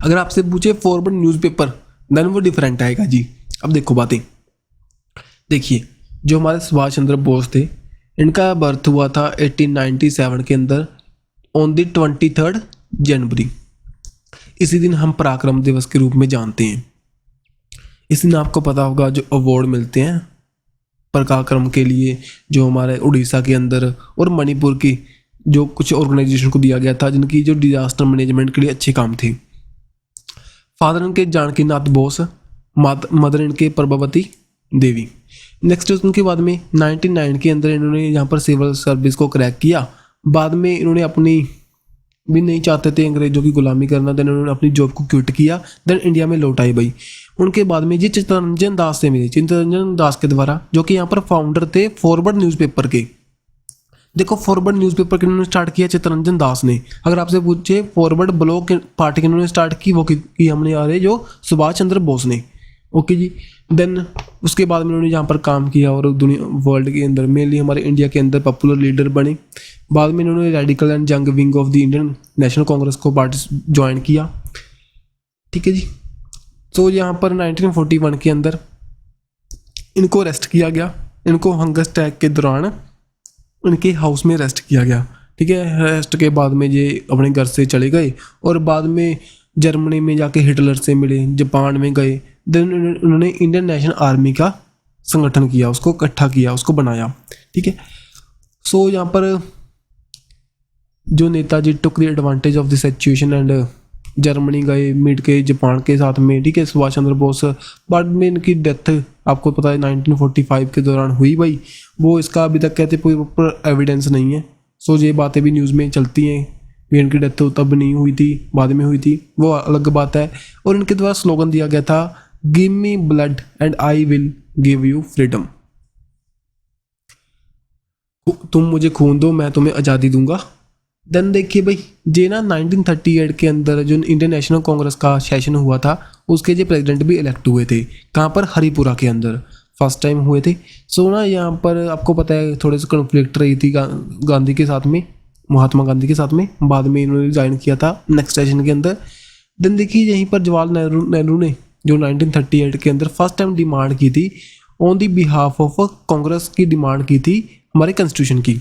अगर आपसे पूछे फॉरवर्ड न्यूज़पेपर, देन वो डिफरेंट आएगा जी। अब देखो बातें, देखिए जो हमारे सुभाष चंद्र बोस थे, इनका बर्थ हुआ था 1897 के अंदर ऑन दी 23 जनवरी। इसी दिन हम पराक्रम दिवस के रूप में जानते हैं। इस दिन आपको पता होगा जो अवार्ड मिलते हैं पराक्रम के लिए, जो हमारे उड़ीसा के अंदर और मणिपुर की जो कुछ ऑर्गेनाइजेशन को दिया गया था, जिनकी जो डिजास्टर मैनेजमेंट के लिए अच्छे काम थे। फादर इनके जानकी नाथ बोस, मदर इनके प्रभावती देवी। नेक्स्ट उनके बाद में 1999 के अंदर इन्होंने यहाँ पर सिविल सर्विस को क्रैक किया। बाद में इन्होंने अपनी भी नहीं चाहते थे अंग्रेजों की गुलामी करना, देन उन्होंने अपनी जॉब को क्विट किया, देन इंडिया में लौट आए भाई। उनके बाद में ये चित्तरंजन दास से मिले, चित्तरंजन दास के द्वारा, जो कि यहाँ पर फाउंडर थे फॉरवर्ड न्यूज़पेपर के। देखो फॉरवर्ड न्यूज़पेपर किन्होंने स्टार्ट किया, चित्तरंजन दास ने। अगर आपसे पूछे फॉरवर्ड ब्लॉक पार्टी किन्होंने स्टार्ट की, वो की हमने आ रहे जो सुभाष चंद्र बोस ने। ओके जी। देन उसके बाद में उन्होंने यहाँ पर काम किया और दुनिया वर्ल्ड के अंदर मेनली हमारे इंडिया के अंदर पॉपुलर लीडर बने। बाद में इन्होंने radical and young wing of the Indian national Congress को पार्टी ज्वाइन किया। ठीक है जी। तो यहाँ पर 1941 के अंदर इनको अरेस्ट किया गया, इनको हंगर स्ट्राइक के दौरान उनके हाउस में अरेस्ट किया गया। ठीक है। अरेस्ट के बाद में ये अपने घर से चले गए और बाद में जर्मनी में जाके हिटलर से मिले, जापान में गए। देन उन्होंने इंडियन नेशनल आर्मी का संगठन किया, उसको इकट्ठा किया, उसको बनाया। ठीक है। सो यहाँ पर जो Netaji took the advantage of the situation and Germany गए, मिट के जापान के साथ में। ठीक है। सुभाष चंद्र बोस, बाद में इनकी डेथ आपको पता है 1945 के दौरान हुई भाई। वो इसका अभी तक कहते प्रॉपर एविडेंस नहीं है। सो ये बातें भी न्यूज़ में चलती हैं भी इनकी डेथ तब नहीं हुई थी, बाद में हुई थी, वो अलग बात है। और इनके द्वारा स्लोगन दिया गया था, give me blood and I will give you freedom. तुम मुझे खून दो, मैं तुम्हें आज़ादी दूंगा। देन देखिए भाई, ये ना 1938 के अंदर जो इंडियन नेशनल कांग्रेस का सेशन हुआ था, उसके जो प्रेसिडेंट भी इलेक्ट हुए थे। कहाँ पर? हरिपुरा के अंदर फर्स्ट टाइम हुए थे। सो ना यहाँ पर आपको पता है थोड़े से कॉन्फ्लिक्ट रही थी गांधी के साथ में, महात्मा गांधी के साथ में। बाद में इन्होंने रिजाइन किया था नेक्स्ट सेशन के अंदर। देन देखिए यहीं पर जवाहरलाल नेहरू ने जो 1938 के अंदर फर्स्ट टाइम डिमांड की थी on the behalf of Congress की डिमांड की थी हमारे कॉन्स्टिट्यूशन की।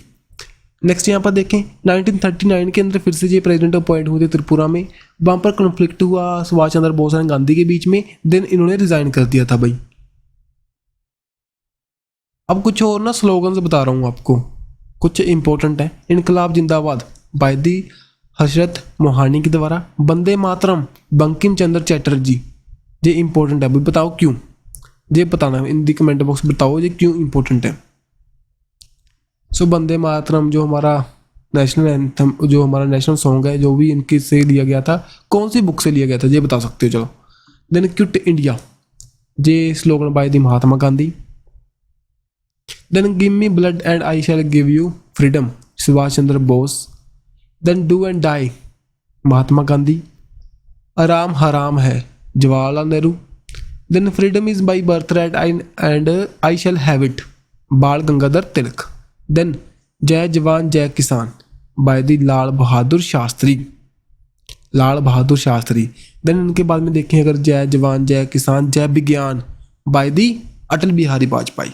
नेक्स्ट यहाँ पर देखें 1939 के अंदर फिर से ये प्रेसिडेंट अपॉइंट हुए थे त्रिपुरा में। वहाँ पर कॉन्फ्लिक्ट हुआ सुभाष चंद्र बोस और गांधी के बीच में। देन इन्होंने रिजाइन कर दिया था भाई। अब कुछ और ना स्लोगन्स बता रहा हूँ आपको, कुछ इंपॉर्टेंट है। इनकलाब जिंदाबाद बाय दी हजरत मोहानी के द्वारा, वंदे मातरम बंकिम चंद्र चैटर्जी। ये इंपॉर्टेंट है भाई, बताओ क्यों, ये बताना इन दी कमेंट बॉक्स में, बताओ ये क्यों इंपॉर्टेंट है। सो वंदे मातरम जो हमारा नेशनल एंथम, जो हमारा नेशनल सॉन्ग है, जो भी इनके से लिया गया था, कौन सी बुक से लिया गया था ये बता सकते हो चलो। देन क्विट इंडिया, ये slogan by the Mahatma Gandhi. Then give me blood and I shall give you freedom, Subhash Chandra Bose. Then do and die, Mahatma Gandhi. आराम हराम है, Jawaharlal Nehru. Then freedom is my birthright and I shall have it, Bal Gangadhar Tilak. Then जय जवान जय किसान by the Lal Bahadur Shastri, Lal Bahadur Shastri. Then इनके बाद में देखें अगर जय जवान जय किसान जय विज्ञान बाय दी अटल बिहारी वाजपेयी।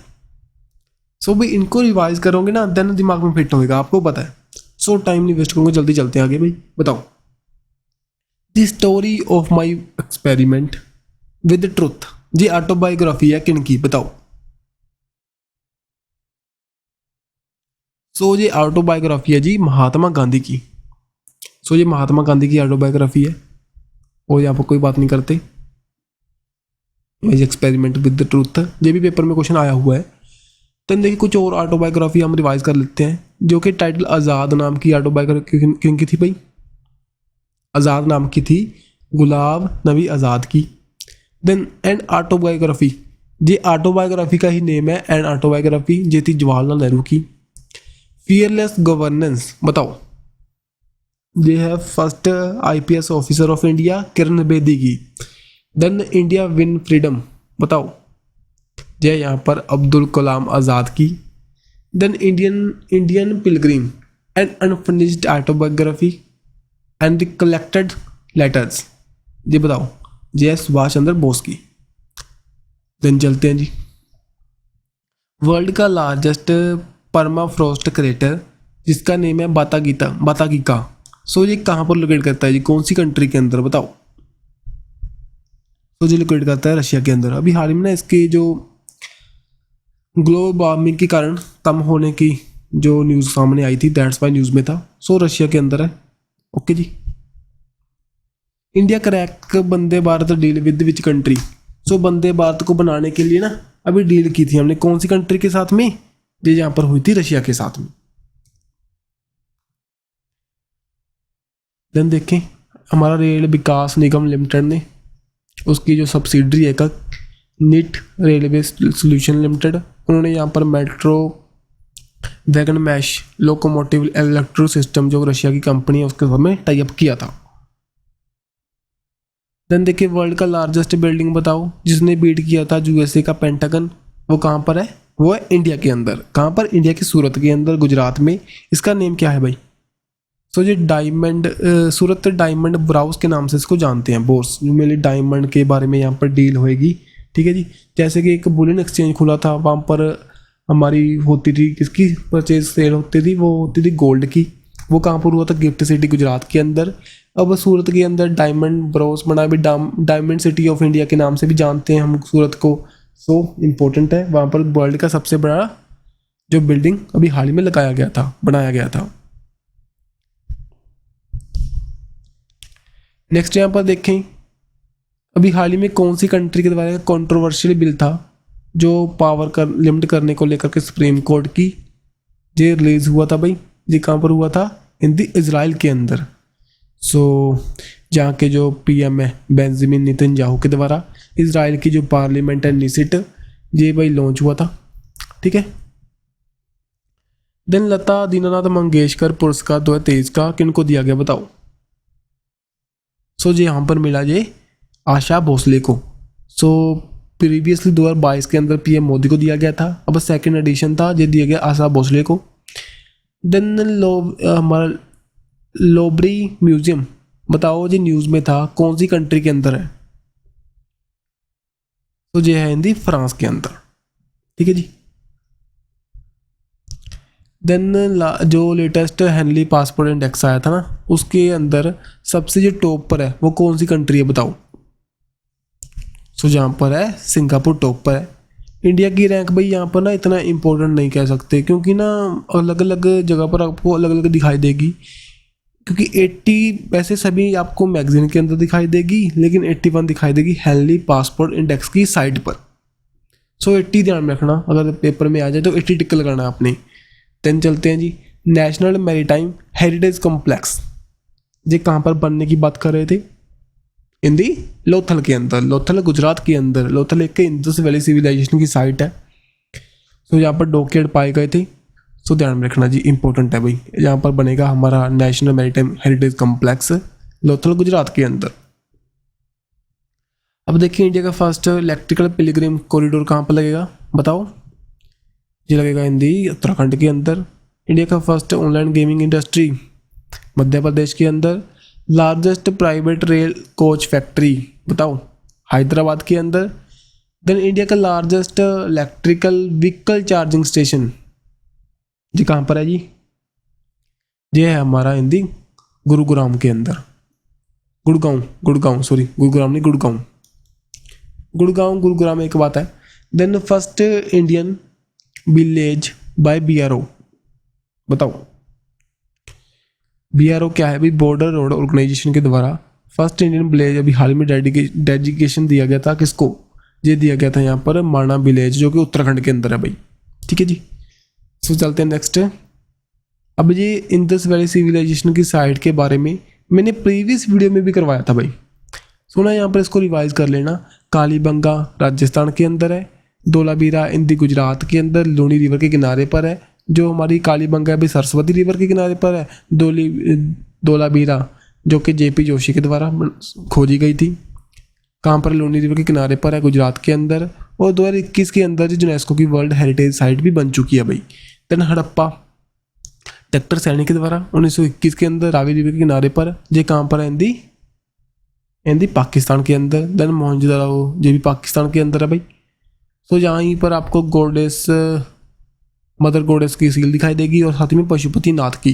सो भाई इनको रिवाइज करोगे ना देन दिमाग में फिट होगा, आपको पता है। सो टाइम नहीं वेस्ट करूँगा, जल्दी चलते हैं आगे भाई। बताओ the story of my experiment with truth, जी ऑटोबायोग्राफी है किन की, बताओ। सो ये ऑटोबायोग्राफी है जी महात्मा गांधी की। सो ये महात्मा गांधी की ऑटोबायोग्राफी है और यहाँ पर कोई बात नहीं करते। एक्सपेरिमेंट विद द ट्रूथ, ये भी पेपर में क्वेश्चन आया हुआ है। तो देखिए कुछ और ऑटोबायोग्राफी हम रिवाइज कर लेते हैं, जो कि टाइटल आज़ाद नाम की ऑटोबायोग्राफी किन की थी भाई? आज़ाद नाम की थी गुलाम नबी आज़ाद की। देन एंड ऑटोबायोग्राफी, ये ऑटोबायोग्राफी का ही नेम है एंड ऑटोबायोग्राफी, ये थी जवाहरलाल नेहरू की। फियरलेस गवर्नेंस, बताओ ये है first IPS officer of India Kiran Bedi की। देन इंडिया विन फ्रीडम, बताओ ये यहाँ पर अब्दुल कलाम आज़ाद की। Then Indian pilgrim and unfinished autobiography and the collected letters, ये बताओ ये है सुभाष चंद्र बोस की। देन चलते हैं जी, वर्ल्ड का लार्जेस्ट परमाफ्रोस्ट क्रेटर जिसका नेम है बातागिका। सो ये कहाँ पर लोकेट करता है जी, कौन सी कंट्री के अंदर, बताओ। तो ये लोकेट करता है रशिया के अंदर। अभी हाल ही में ना इसकी जो ग्लोबल वार्मिंग के कारण कम होने की जो न्यूज़ सामने आई थी, दैट्स वाई न्यूज़ में था। सो रशिया के अंदर है। ओके जी। India crack Vande Bharat deal with which country. So Vande Bharat को बनाने के लिए ना अभी डील की थी हमने कौन सी कंट्री के साथ में, ये यहाँ पर हुई थी रशिया के साथ में। देन देखें हमारा रेल विकास निगम लिमिटेड ने उसकी जो सब्सिडरी है का निट रेलवे सोल्यूशन लिमिटेड, उन्होंने यहाँ पर metro wagon mash locomotive electro system जो रशिया की कंपनी है उसके साथ में टाई अप किया था। देन देखिए वर्ल्ड का लार्जेस्ट बिल्डिंग बताओ जिसने बीट किया था यूएसए का पेंटागन, वो कहाँ पर है? वो है इंडिया के अंदर। कहाँ पर? इंडिया की सूरत के अंदर, गुजरात में। इसका नेम क्या है भाई? सो ये डायमंड सूरत डायमंड ब्राउज के नाम से इसको जानते हैं बोर्स। मेनली डायमंड के बारे में यहाँ पर डील होएगी, ठीक है जी। जैसे कि एक बुलियन एक्सचेंज खुला था, वहाँ पर हमारी होती थी किसकी परचेज सेल होती थी? वो होती थी गोल्ड की। वो कहाँ पर हुआ था? गिफ्ट सिटी गुजरात के अंदर। अब सूरत के अंदर डायमंड ब्राउज बना भी, डायमंड सिटी ऑफ इंडिया के नाम से भी जानते हैं हम सूरत को। सो इम्पोर्टेंट है। वहाँ पर वर्ल्ड का सबसे बड़ा जो बिल्डिंग अभी हाल ही में बनाया गया था। नेक्स्ट यहाँ पर देखें, अभी हाल ही में कौन सी कंट्री के द्वारा कंट्रोवर्शियल बिल था जो पावर कर लिमिट करने को लेकर के सुप्रीम कोर्ट की ये रिलीज हुआ था भाई? ये कहाँ पर हुआ था? इन दी इजराइल के अंदर। सो जहाँ के जो पीएम है बेंजामिन नेतन्याहू के द्वारा इजराइल की जो पार्लियामेंट है निसिट, ये भाई लॉन्च हुआ था, ठीक है। देन लता दीनानाथ मंगेशकर पुरस्कार 2023 का किनको दिया गया बताओ? सो जी यहाँ पर मिला ये आशा भोसले को। सो प्रीवियसली 2022 के अंदर पीएम मोदी को दिया गया था, अब सेकंड एडिशन था, ये दिया गया आशा भोसले को। देन हमारा लोब्री म्यूजियम बताओ जी न्यूज़ में था कौन सी कंट्री के अंदर है? तो ये है हिंदी फ्रांस के अंदर, ठीक है जी। देन जो लेटेस्ट हेनली पासपोर्ट इंडेक्स आया था ना, उसके अंदर सबसे जो टॉप पर है वो कौन सी कंट्री है बताओ? सो जहाँ पर है सिंगापुर टॉप पर है। इंडिया की रैंक भाई यहाँ पर ना इतना इम्पोर्टेंट नहीं कह सकते, क्योंकि ना अलग अलग जगह पर आपको अलग अलग दिखाई देगी। क्योंकि 80 वैसे सभी आपको मैगजीन के अंदर दिखाई देगी, लेकिन 81 दिखाई देगी हेनली पासपोर्ट इंडेक्स की साइट पर। सो 80 ध्यान में रखना, अगर पेपर में आ जाए तो 80 टिक लगाना आपने। देन चलते हैं जी नेशनल मैरीटाइम हेरिटेज कॉम्प्लेक्स, ये कहाँ पर बनने की बात कर रहे थे? हिंदी लोथल के अंदर। लोथल गुजरात के अंदर। लोथल एक इंडस वैली सिविलाइजेशन की साइट है। सो यहाँ पर डॉकयार्ड पाए गए थे। सो ध्यान में रखना जी, इंपॉर्टेंट है भाई। यहाँ पर बनेगा हमारा national maritime heritage complex Lothal Gujarat के अंदर। अब देखिए इंडिया का फर्स्ट इलेक्ट्रिकल पिलग्रिम कॉरिडोर कहाँ पर लगेगा बताओ? ये लगेगा हिंदी उत्तराखंड के अंदर। इंडिया का first online gaming industry Madhya Pradesh के अंदर। Largest private rail coach factory बताओ? हैदराबाद के अंदर। देन इंडिया का largest electrical vehicle charging station जी कहाँ पर है जी? ये है हमारा हिंदी गुरुग्राम के अंदर। गुड़गांव सॉरी, गुरुग्राम नहीं, गुरुग्राम एक बात है। Then first Indian village by BRO बताओ? बीआरओ क्या है भाई? बॉर्डर रोड ऑर्गेनाइजेशन के द्वारा फर्स्ट इंडियन विलेज अभी हाल में डेडिकेशन दिया गया था किसको? ये दिया गया था यहाँ पर माना विलेज, जो कि उत्तराखंड के अंदर है भाई, ठीक है जी। सो चलते हैं नेक्स्ट। अब ये इंडस वैली सिविलाइजेशन की साइट के बारे में मैंने प्रीवियस वीडियो में भी करवाया था भाई, सुना? यहाँ पर इसको रिवाइज कर लेना। कालीबंगा राजस्थान के अंदर है। धोलावीरा इंदी गुजरात के अंदर लूनी रिवर के किनारे पर है। जो हमारी कालीबंगा अभी सरस्वती रिवर के किनारे पर है। धोलावीरा जो कि जेपी जोशी के द्वारा खोजी गई थी, कहाँ पर? लूनी रिवर के किनारे पर है, गुजरात के अंदर। और 2021 के अंदर यूनेस्को की वर्ल्ड हेरिटेज साइट भी बन चुकी है भाई। देन हड़प्पा डॉक्टर सैनी के द्वारा 1921 के अंदर रावी रिवर के किनारे पर, ये कहाँ पर है? हिंदी पाकिस्तान के अंदर। देन मोहनजोदड़ो ये भी पाकिस्तान के अंदर है भाई। तो यहाँ पर आपको गॉडेस मदर गॉडेस की सील दिखाई देगी और साथ में पशुपति नाथ की।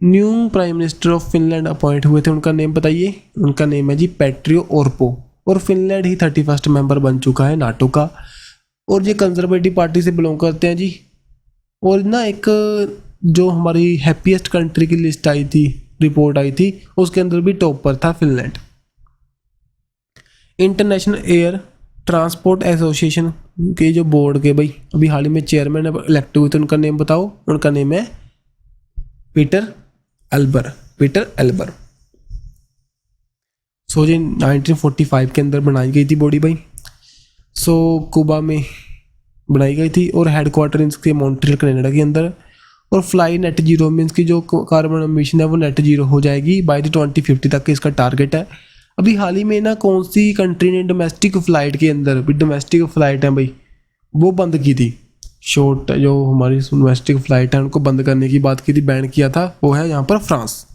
New prime minister of Finland appoint हुए थे, उनका नेम बताइए? उनका नेम है जी पेट्रियो ओर्पो। और फिनलैंड ही 31st मेंबर बन चुका है नाटो का। और ये कंजर्वेटिव पार्टी से बिलोंग करते हैं जी। और ना एक जो हमारी हैप्पीएस्ट कंट्री की लिस्ट आई थी, रिपोर्ट आई थी, उसके अंदर भी टॉप पर था Finland. International air transport association के जो बोर्ड के भाई अभी हाल ही में चेयरमैन इलेक्ट हुए थे, उनका नेम बताओ? उनका नेम है पीटर एल्बर। सो जी 1945 के अंदर बनाई गई थी बॉडी भाई। सो कुबा में बनाई गई थी और हेडक्वार्टर इसके मॉन्ट्रियल कनाडा के अंदर। और फ्लाई नेट जीरो मीन्स की जो कार्बन एमिशन है वो नेट जीरो हो जाएगी बाय द 2050 तक इसका टारगेट है। अभी हाल ही में ना कौन सी कंट्री ने डोमेस्टिक फ़्लाइट के अंदर, डोमेस्टिक फ़्लाइट है भाई, वो बंद की थी। शॉर्ट जो हमारी डोमेस्टिक फ़्लाइट है उनको बंद करने की बात की थी, बैन किया था, वो है यहाँ पर फ्रांस।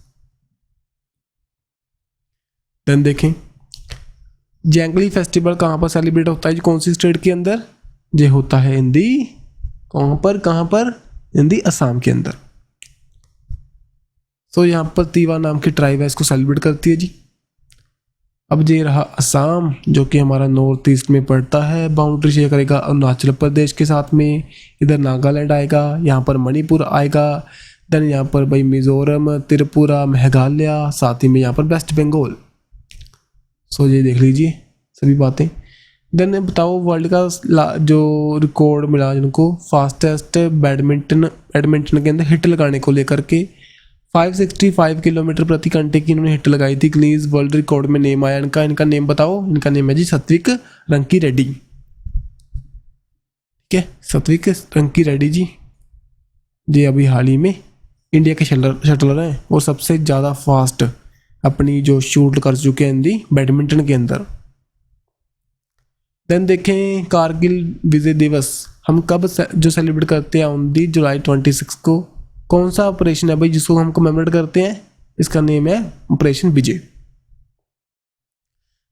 देन देखें जैंगली फेस्टिवल कहाँ पर सेलिब्रेट होता है, कौन सी स्टेट के अंदर, ये होता है इन दी कहाँ पर इन दी असम के अंदर। तो यहाँ पर तीवा नाम की ट्राइब है, इसको सेलिब्रेट करती है जी। अब ये रहा असम जो कि हमारा नॉर्थ ईस्ट में पड़ता है, बाउंड्री शेयर करेगा अरुणाचल प्रदेश के साथ में। इधर नागालैंड आएगा, यहाँ पर मणिपुर आएगा, देन यहाँ पर भाई मिजोरम, त्रिपुरा, मेघालय, साथ ही में यहाँ पर वेस्ट बंगाल। सो ये देख लीजिए सभी बातें। देन बताओ वर्ल्ड का जो रिकॉर्ड मिला जिनको फास्टेस्ट बैडमिंटन के अंदर हिट लगाने को लेकर के 565 किलोमीटर प्रति घंटे की इन्होंने हिट लगाई थी। गिनीज वर्ल्ड रिकॉर्ड में नेम आया इनका नेम बताओ। इनका नेम है जी सत्विक रंकी रेड्डी। ठीक है, सत्विक रंकी रेड्डी जी। ये अभी हाल ही में इंडिया के शटलर हैं और सबसे ज़्यादा फास्ट अपनी जो शूट कर चुके हैं हिंदी बैडमिंटन के अंदर। देन देखें कारगिल विजय दिवस हम कब जो सेलिब्रेट करते हैं ऑन दी जुलाई 26 को। कौन सा ऑपरेशन है भाई जिसको हम कमेमोरेट करते हैं, इसका नेम है ऑपरेशन विजय।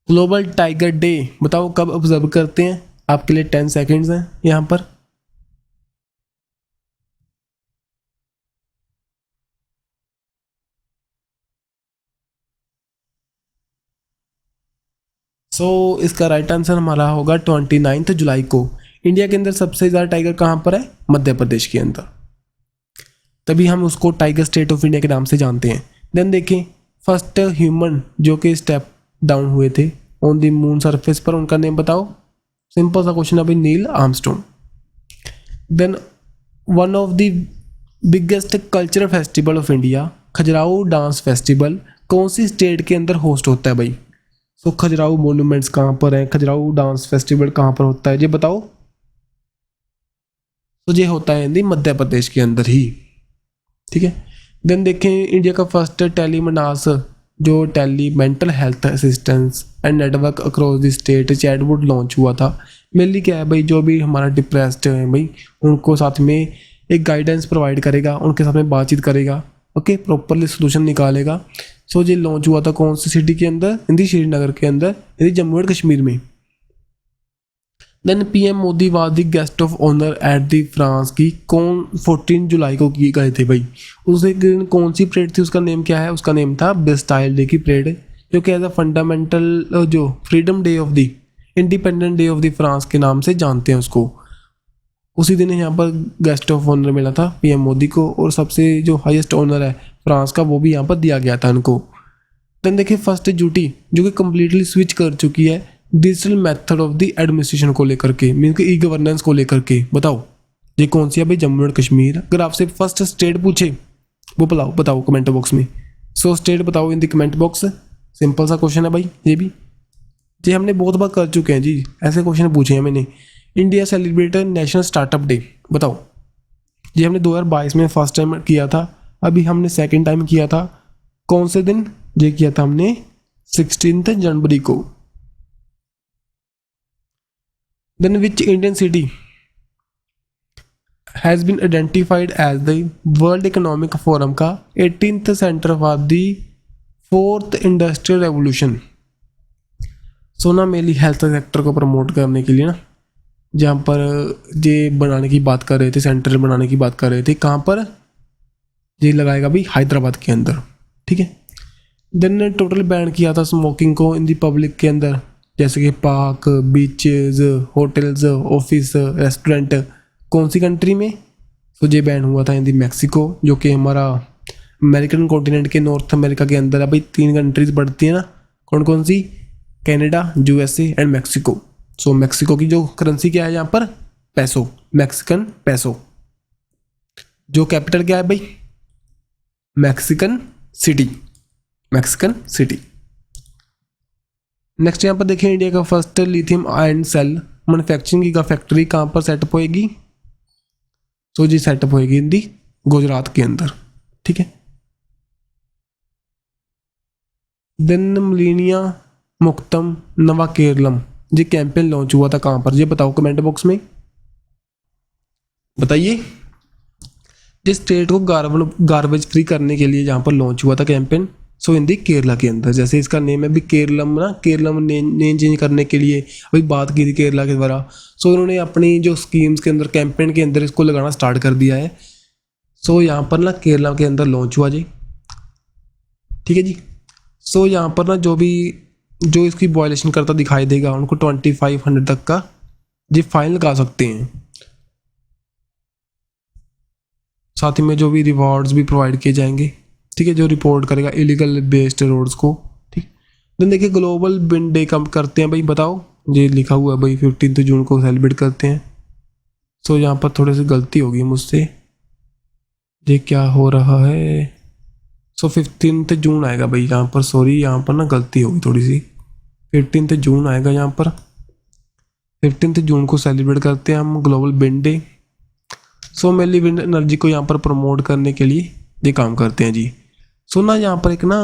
ग्लोबल टाइगर डे बताओ कब ऑब्जर्व करते हैं, आपके लिए 10 सेकेंड्स हैं यहाँ पर। इसका राइट आंसर हमारा होगा 29 जुलाई को। इंडिया के अंदर सबसे ज़्यादा टाइगर कहाँ पर है, मध्य प्रदेश के अंदर, तभी हम उसको टाइगर स्टेट ऑफ इंडिया के नाम से जानते हैं। देन देखें फर्स्ट ह्यूमन जो कि स्टेप डाउन हुए थे ऑन द मून सरफेस पर, उनका नेम बताओ। सिंपल सा क्वेश्चन है भाई, Neil Armstrong. Then one of the biggest cultural festival of India Khajuraho dance festival कौन सी स्टेट के अंदर होस्ट होता है भाई। खजुराहो मोन्यूमेंट्स कहाँ पर है, खजुराहो डांस फेस्टिवल कहाँ पर होता है ये बताओ। तो ये होता है हिंदी मध्य प्रदेश के अंदर ही। ठीक है, देन देखें इंडिया का फर्स्ट टेलीमनास जो tele mental health assistance and network across the state chatbot launch हुआ था। मेनली क्या है भाई, जो भी हमारा डिप्रेस्ड है भाई उनको साथ में एक गाइडेंस प्रोवाइड करेगा, उनके साथ में बातचीत करेगा, ओके, प्रॉपरली सोल्यूशन निकालेगा। ये लॉन्च हुआ था कौन सी सिटी के अंदर, हिंदी श्रीनगर के अंदर, हिंदी जम्मू एंड कश्मीर में। Then PM Modi was the guest of honour at the France की कौन 14 जुलाई को की गए थे भाई। उस दिन कौन सी परेड थी, उसका नेम क्या है, उसका नेम था बेस्टाइल डे की परेड, जो कि एज अ फंडामेंटल जो freedom day of the independent day of the France के नाम से जानते हैं उसको। उसी दिन यहाँ पर गेस्ट ऑफ ऑनर मिला था पीएम मोदी को, और सबसे जो हाईएस्ट ऑनर है फ्रांस का वो भी यहाँ पर दिया गया था उनको। देन देखिए फर्स्ट ड्यूटी जो कि कम्प्लीटली स्विच कर चुकी है digital method of the administration को लेकर के, मीन कि ई गवर्नेंस को लेकर के, बताओ ये कौन सी है भाई, जम्मू एंड कश्मीर। अगर आपसे फर्स्ट स्टेट पूछे वो बताओ कमेंट बॉक्स में। स्टेट बताओ in the comment box. Simple सा क्वेश्चन है भाई, ये भी जी हमने बहुत बार कर चुके हैं जी, ऐसे क्वेश्चन पूछे हैं मैंने। India celebrated national startup day बताओ, ये हमने 2022 में फर्स्ट टाइम किया था, अभी हमने सेकेंड टाइम किया था कौन से दिन, ये किया था हमने 16 जनवरी को। Then which Indian city has been identified as the world economic forum का 18th centre for the 4th industrial revolution. सोना मेनली हेल्थ सेक्टर को प्रमोट करने के लिए ना, जहाँ पर ये बनाने की बात कर रहे थे, सेंटर बनाने की बात कर रहे थे, कहाँ पर ये लगाएगा भाई, हैदराबाद के अंदर। ठीक है, देन टोटल बैन किया था स्मोकिंग को इन दी पब्लिक के अंदर, जैसे कि park, beaches, hotels, office, restaurant, कौन सी कंट्री में। तो ये बैन हुआ था इन दी मैक्सिको, जो कि हमारा अमेरिकन कॉन्टिनेंट के नॉर्थ अमेरिका के अंदर है भाई। 3 कंट्रीज पड़ती है ना, कौन कौन सी, Canada, USA and Mexico. So Mexico की जो करेंसी क्या है यहाँ पर, पैसो, मैक्सिकन पैसो। जो कैपिटल क्या है भाई, मैक्सिकन सिटी। नेक्स्ट यहाँ पर देखें इंडिया का first lithium ion cell manufacturing giga factory कहाँ पर सेटअप होएगी? सो जी सेटअप होएगी इन दी गुजरात के अंदर, ठीक है। देन मिलेनिया मुक्तम नवा केरलम ये कैंपेन लॉन्च हुआ था कहाँ पर, ये बताओ कमेंट बॉक्स में बताइए। जिस स्टेट को गार्बेज फ्री करने के लिए जहाँ पर लॉन्च हुआ था कैंपेन, सो इन दी केरला के अंदर। जैसे इसका नेम है अभी केरलम ना, केरलम नेम चेंज करने के लिए अभी बात की थी केरला के द्वारा। सो उन्होंने अपनी जो स्कीम्स के अंदर कैंपेन के अंदर इसको लगाना स्टार्ट कर दिया है। सो यहाँ पर ना केरला के अंदर लॉन्च हुआ जी, ठीक है जी। सो यहाँ पर ना जो इसकी वायलेशन करता दिखाई देगा उनको 2500 तक का जी फाइन लगा सकते हैं। साथ ही में जो भी रिवॉर्ड्स भी प्रोवाइड किए जाएंगे, ठीक है, जो रिपोर्ट करेगा इलीगल बेस्ड रोड्स को, ठीक। देन देखिए ग्लोबल विंड डे कब करते हैं भाई बताओ, ये लिखा हुआ है भाई 15 जून को सेलिब्रेट करते हैं। सो यहाँ पर थोड़ी सी गलती होगी मुझसे, ये क्या हो रहा है। सो 15 जून आएगा भाई यहाँ पर, सॉरी यहाँ पर ना गलती होगी थोड़ी सी, 15 जून आएगा यहाँ पर। 15 जून को सेलिब्रेट करते हैं हम global wind day. So mainly wind energy को यहाँ पर प्रमोट करने के लिए ये काम करते हैं जी। सो ना यहाँ पर एक ना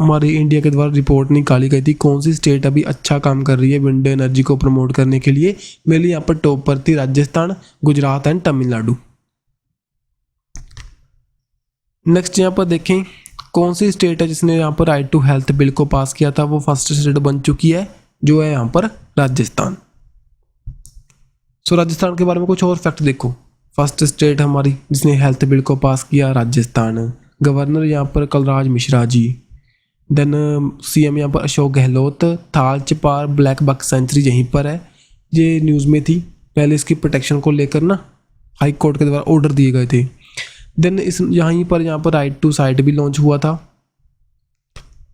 हमारे इंडिया के द्वारा रिपोर्ट निकाली गई थी कौन सी स्टेट अभी अच्छा काम कर रही है विंड एनर्जी को प्रमोट करने के लिए। मेनली यहाँ पर टॉप पर थी राजस्थान, गुजरात एंड तमिलनाडु। नेक्स्ट यहाँ पर देखें कौन सी स्टेट है जिसने यहाँ पर राइट टू हेल्थ बिल को पास किया था, वो फर्स्ट स्टेट बन चुकी है, जो है यहाँ पर राजस्थान। सो राजस्थान के बारे में कुछ और फैक्ट देखो। फर्स्ट स्टेट हमारी जिसने हेल्थ बिल को पास किया राजस्थान, गवर्नर यहाँ पर कलराज मिश्रा जी। देन सीएम यहाँ पर अशोक गहलोत। थाल चपार ब्लैक बक सेंचुरी यहीं पर है, ये न्यूज़ में थी पहले, इसकी प्रोटेक्शन को लेकर ना हाई कोर्ट के द्वारा ऑर्डर दिए गए थे। देन इस यहाँ पर राइट टू साइट भी लॉन्च हुआ था,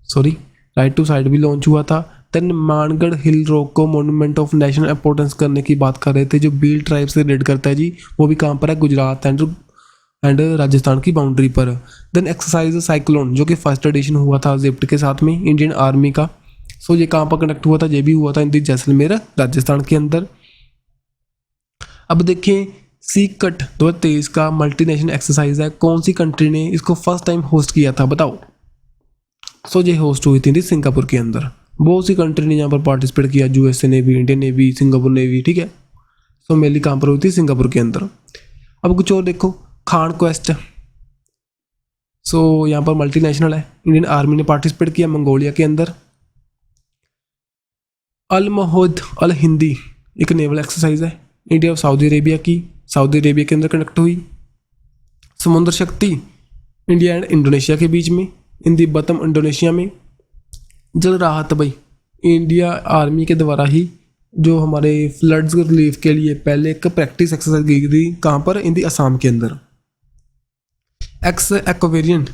सॉरी राइट टू साइट भी लॉन्च हुआ था। देन मानगढ़ हिल रॉक को मोन्यूमेंट ऑफ नेशनल इंपॉर्टेंस करने की बात कर रहे थे, जो बील ट्राइब से रिलेट करता है जी, वो भी कहाँ पर है, गुजरात एंड राजस्थान की बाउंड्री पर। देन एक्सरसाइज साइक्लोन जो कि फर्स्ट एडिशन हुआ था जिप्ट के साथ में इंडियन आर्मी का। सो ये कहाँ पर कंडक्ट हुआ था, ये भी हुआ था इन जैसलमेर राजस्थान के अंदर। अब देखिए सीकट 2023 का मल्टीनेशनल एक्सरसाइज है, कौन सी कंट्री ने इसको फर्स्ट टाइम होस्ट किया था बताओ। सो ये होस्ट हुई थी सिंगापुर के अंदर, बहुत सी कंट्री ने यहाँ पर पार्टिसिपेट किया, USA navy, Indian navy, Singapore navy, ठीक है। सो मेनली कहाँ पर हुई थी, सिंगापुर के अंदर। अब कुछ और देखो, खान क्वेस्ट। सो यहाँ पर मल्टीनेशनल है, इंडियन आर्मी ने पार्टिसिपेट किया मंगोलिया के अंदर। अल महूद अल हिंदी एक नेवल एक्सरसाइज है, इंडिया और सऊदी अरेबिया की, सऊदी अरेबिया के अंदर कंडक्ट हुई। समुद्र शक्ति इंडिया एंड इंडोनेशिया के बीच में, इन तिब्बतम इंडोनेशिया में। जल राहत भाई इंडिया आर्मी के द्वारा ही जो हमारे फ्लड्स रिलीफ के लिए पहले एक प्रैक्टिस एक्सरसाइज की थी, कहाँ पर, इन दी असम के अंदर। एक्स एक्वेरियन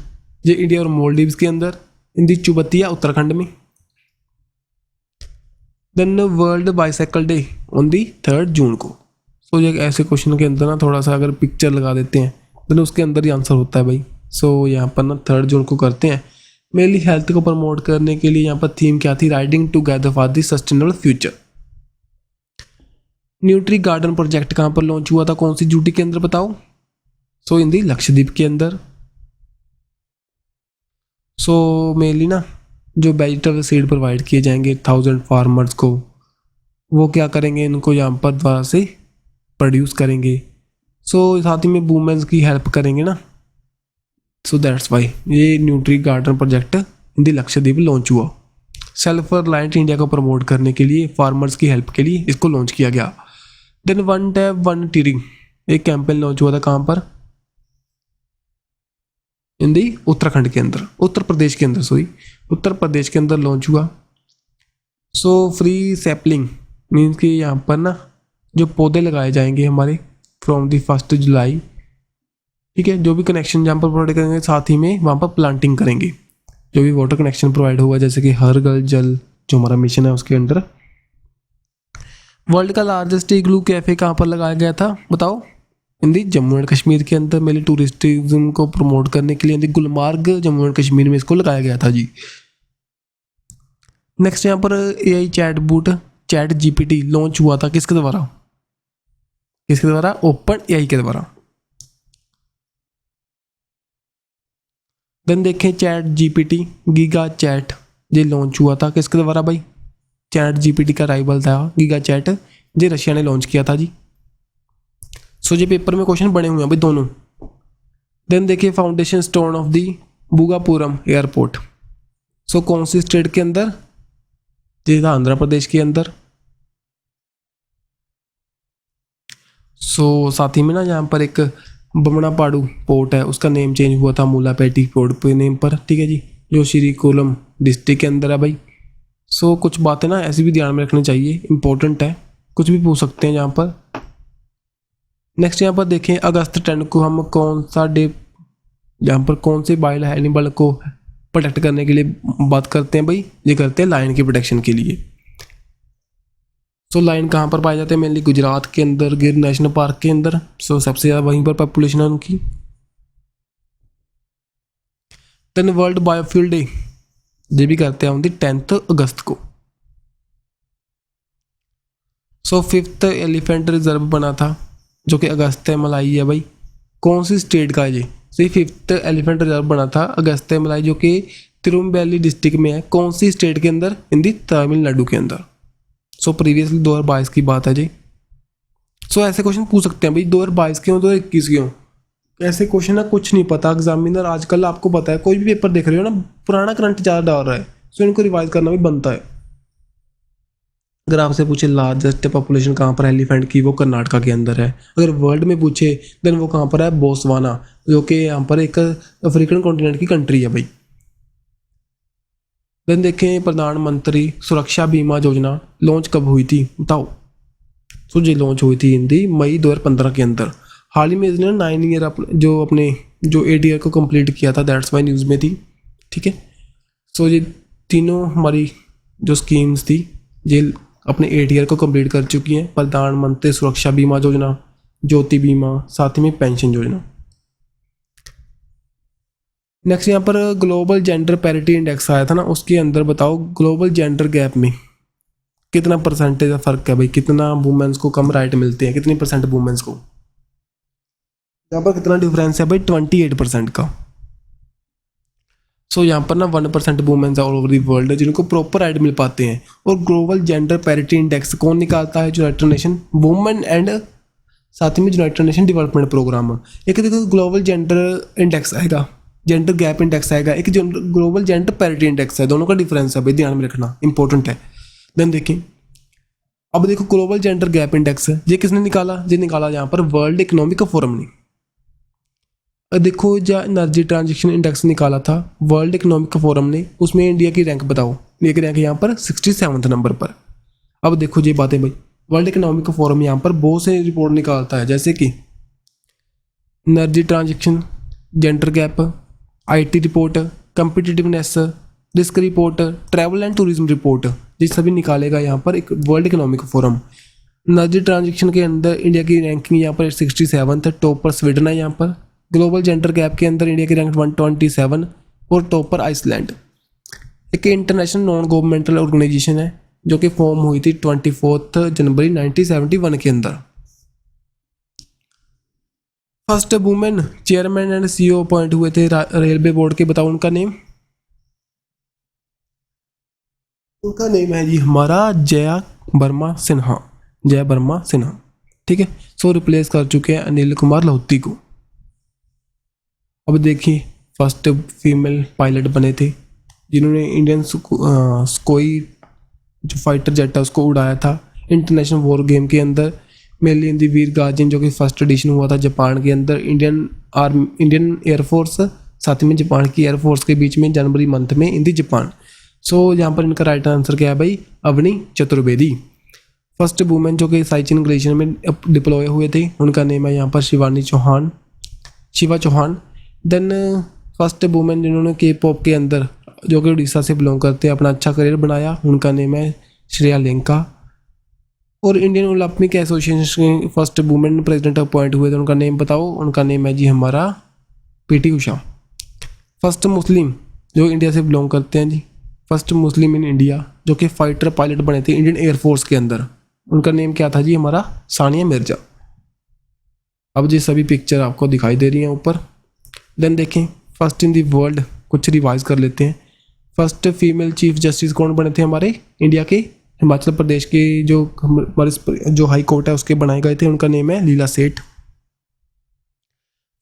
ये इंडिया और मोल्डीव्स के अंदर, इन दी चुबतिया उत्तराखंड में। Then world bicycle day on the 3 June को। सो ये ऐसे क्वेश्चन के अंदर ना थोड़ा सा अगर पिक्चर लगा देते हैं देन उसके अंदर ही आंसर होता है भाई। सो यहाँ पर ना 3 जून को करते हैं। मेनली हेल्थ को प्रमोट करने के लिए यहाँ पर थीम क्या थी, riding together for the sustainable future. Nutri garden project कहाँ पर लॉन्च हुआ था, कौन सी ड्यूटी के अंदर बताओ। सो इन दी लक्षद्वीप के अंदर। सो मेनली ना जो वेजिटेबल सीड प्रोवाइड किए जाएंगे 1000 फार्मर्स को, वो क्या करेंगे, इनको यहाँ पर द्वारा से प्रोड्यूस करेंगे। सो साथ ही में वुमेन्स की हेल्प करेंगे ना। सो दैट्स वाई ये nutri garden project in the Lakshadweep launch हुआ। सेल्फ रिलायंट इंडिया को प्रमोट करने के लिए, फार्मर्स की हेल्प के लिए इसको लॉन्च किया गया। देन वन टैप वन टीरिंग एक कैंपेन लॉन्च हुआ था, कहाँ पर, इन दी उत्तराखंड के अंदर, उत्तर प्रदेश के अंदर, सॉरी उत्तर प्रदेश के अंदर लॉन्च हुआ। सो फ्री सैपलिंग मीन्स कि यहाँ पर ना जो पौधे लगाए जाएंगे हमारे फ्रॉम दी 1 जुलाई, ठीक है, जो भी कनेक्शन जहाँ पर प्रोवाइड करेंगे साथ ही में वहाँ पर प्लांटिंग करेंगे। जो भी वाटर कनेक्शन प्रोवाइड हुआ जैसे कि हर घर जल जो हमारा मिशन है उसके अंडर। वर्ल्ड का लार्जेस्ट इग्लू कैफे कहाँ पर लगाया गया था बताओ, इन दी जम्मू एंड कश्मीर के अंदर। मेरे टूरिज्म को प्रमोट करने के लिए इन दी गुलमार्ग जम्मू एंड कश्मीर में इसको लगाया गया था जी। नेक्स्ट यहाँ पर AI चैट जीपीटी लॉन्च हुआ था किसके द्वारा, ओपन एआई के द्वारा। देन देखें चैट जीपीटी गीगा चैट ये लॉन्च हुआ था किसके द्वारा भाई, चैट जीपीटी का राइवल था गीगा चैट, ये रशिया ने लॉन्च किया था जी। सो ये पेपर में क्वेश्चन बने हुए हैं भाई दोनों। देन देखिए foundation stone of the Bhogapuram airport, so कौन सी स्टेट के अंदर, ये था आंध्र प्रदेश के अंदर। सो साथ ही में ना यहाँ पर एक बमनापाडु पोर्ट है, उसका नेम चेंज हुआ था मूलापेटी पोर्ट पे नेम पर, ठीक है जी, जो श्रीकाकुलम डिस्ट्रिक्ट के अंदर है भाई। सो कुछ बातें ना ऐसी भी ध्यान में रखनी चाहिए, इंपॉर्टेंट है, कुछ भी पूछ सकते हैं यहाँ पर। नेक्स्ट यहाँ पर देखें अगस्त 10 को हम कौन सा डे, यहाँ पर कौन से वाइल्ड एनिमल को प्रोटेक्ट करने के लिए बात करते हैं भाई, ये करते हैं लायन की प्रोटेक्शन के लिए। सो लायन कहाँ पर पाए जाते हैं, मेनली गुजरात के अंदर गिर नेशनल पार्क के अंदर। सो सबसे ज़्यादा वहीं पर पॉपुलेशन है उनकी। देन वर्ल्ड बायोफ्यूल डे ये भी करते हैं ऑन दी 10 अगस्त को। सो 5th एलिफेंट रिजर्व बना था जो कि अगस्त्य मलाई है भाई, कौन सी स्टेट का है ये, सही 5th एलिफेंट रिजर्व बना था अगस्त्य मलाई जो कि तिरुवनंतपुरम डिस्ट्रिक्ट में है, कौन सी स्टेट के अंदर, इन दी तमिलनाडु के अंदर। सो प्रीवियसली 2022 की बात है जी। सो ऐसे क्वेश्चन पूछ सकते हैं भाई 2022 के हो 2021 के हो, ऐसे क्वेश्चन ना कुछ नहीं पता एग्जामिनर आजकल आपको पता है कोई भी पेपर देख रहे हो ना पुराना करंट ज़्यादा डाल रहा है, सो इनको रिवाइज करना भी बनता है। अगर आपसे पूछे लार्जेस्ट पॉपुलेशन कहाँ पर है एलिफेंट की, वो कर्नाटका के अंदर है। अगर वर्ल्ड में पूछे देन वो कहाँ पर है, बोत्सवाना, जो कि यहाँ पर एक अफ्रीकन कॉन्टिनेंट की कंट्री है भाई। देन देखें प्रधानमंत्री सुरक्षा बीमा योजना लॉन्च कब हुई थी बताओ। सो ये लॉन्च हुई थी हिंदी मई 2015 के अंदर। हाल ही में इसने 9 ईयर जो 8 ईयर को कंप्लीट किया था, दैट्स वाई न्यूज़ में थी, ठीक है। सो ये तीनों हमारी जो स्कीम्स थी ये अपने 8 ईयर को कंप्लीट कर चुकी हैं। प्रधानमंत्री सुरक्षा बीमा योजना, ज्योति बीमा, साथ ही में पेंशन योजना। नेक्स्ट यहाँ पर ग्लोबल जेंडर पैरिटी इंडेक्स आया था ना, उसके अंदर बताओ ग्लोबल जेंडर गैप में कितना परसेंटेज का फ़र्क है भाई, कितना वुमेन्स को कम राइट मिलते हैं, कितनी परसेंट वुमेन्स को, यहाँ पर कितना डिफरेंस है भाई 28% का। सो यहाँ पर ना 1% womens all over the world जिनको प्रॉपर राइट मिल पाते हैं। और ग्लोबल जेंडर पैरिटी इंडेक्स कौन निकालता है, यूनाइटेड नेशन वुमेन एंड साथ ही में यूनाइटेड नेशन डेवलपमेंट प्रोग्राम। एक देखो ग्लोबल जेंडर इंडेक्स आएगा, जेंडर गैप इंडेक्स आएगा, एक ग्लोबल जेंडर पैरिटी इंडेक्स है, दोनों का डिफरेंस है भाई, ध्यान में रखना इंपॉर्टेंट है। देन देखिए अब देखो ग्लोबल जेंडर गैप इंडेक्स ये किसने निकाला, ये निकाला यहाँ पर वर्ल्ड इकोनॉमिक फोरम ने। देखो जो एनर्जी ट्रांजेक्शन इंडेक्स निकाला था वर्ल्ड इकोनॉमिक फोरम ने, उसमें इंडिया की रैंक बताओ, इंडिया की रैंक यहाँ पर 67वें नंबर पर। अब देखो ये बातें भाई, वर्ल्ड इकोनॉमिक फोरम यहाँ पर बहुत से रिपोर्ट निकालता है, जैसे कि energy transaction, gender gap, IT report, competitiveness risk report, travel and tourism report, ये सभी निकालेगा यहाँ पर एक world economic forum. Energy transaction के अंदर इंडिया की रैंकिंग यहाँ पर 67 है, टॉप पर स्वीडन है यहाँ पर। ग्लोबल जेंडर गैप के अंदर इंडिया की रैंक 127 और टॉप पर आइसलैंड। एक इंटरनेशनल नॉन गवर्नमेंटल ऑर्गेनाइजेशन है जो कि फॉर्म हुई थी 24 जनवरी 1971 के अंदर। First women chairman and CEO appoint हुए थे रेलवे बोर्ड के, बताओ उनका नेम। उनका नेम है जी हमारा जया वर्मा सिन्हा, जया वर्मा सिन्हा, ठीक है। सो रिप्लेस कर चुके हैं अनिल कुमार लोहती को। अब देखिए फर्स्ट फीमेल पायलट बने थे जिन्होंने इंडियन कोई जो फाइटर जेट है उसको उड़ाया था इंटरनेशनल वॉर गेम के अंदर, मेनली इन दी वीर गार्जियन जो कि फर्स्ट एडिशन हुआ था जापान के अंदर। इंडियन एयरफोर्स साथ में जापान की एयरफोर्स के बीच में जनवरी मंथ में इन दी जापान। सो यहाँ पर इनका राइट आंसर क्या है भाई, अवनी चतुर्वेदी। फर्स्ट वुमेन जो कि साइचिन ग्लेशियर में डिप्लॉय हुए थे, उनका नेम है यहाँ पर Shiva Chauhan. Then first women जिन्होंने K-pop के अंदर जो कि उड़ीसा से बिलोंग करते हैं अपना अच्छा करियर बनाया, उनका नेम है श्रेया लेंका। और इंडियन ओलंपिक एसोसिएशन के फर्स्ट वुमेन प्रेसिडेंट अपॉइंट हुए थे, उनका नेम बताओ। उनका नेम है जी हमारा PT उषा। फर्स्ट मुस्लिम जो इंडिया से बिलोंग करते हैं जी, फर्स्ट मुस्लिम इन इंडिया जो कि फाइटर पायलट बने थे इंडियन एयरफोर्स के अंदर, उनका नेम क्या था जी हमारा सानिया मिर्जा। अब जी सभी पिक्चर आपको दिखाई दे रही हैं ऊपर। देन देखें फर्स्ट इन दी वर्ल्ड, कुछ रिवाइज कर लेते हैं। फर्स्ट फीमेल चीफ जस्टिस कौन बने थे हमारे इंडिया के, हिमाचल प्रदेश के जो हमारे जो हाई कोर्ट है उसके बनाए गए थे, उनका नेम है Leela Seth.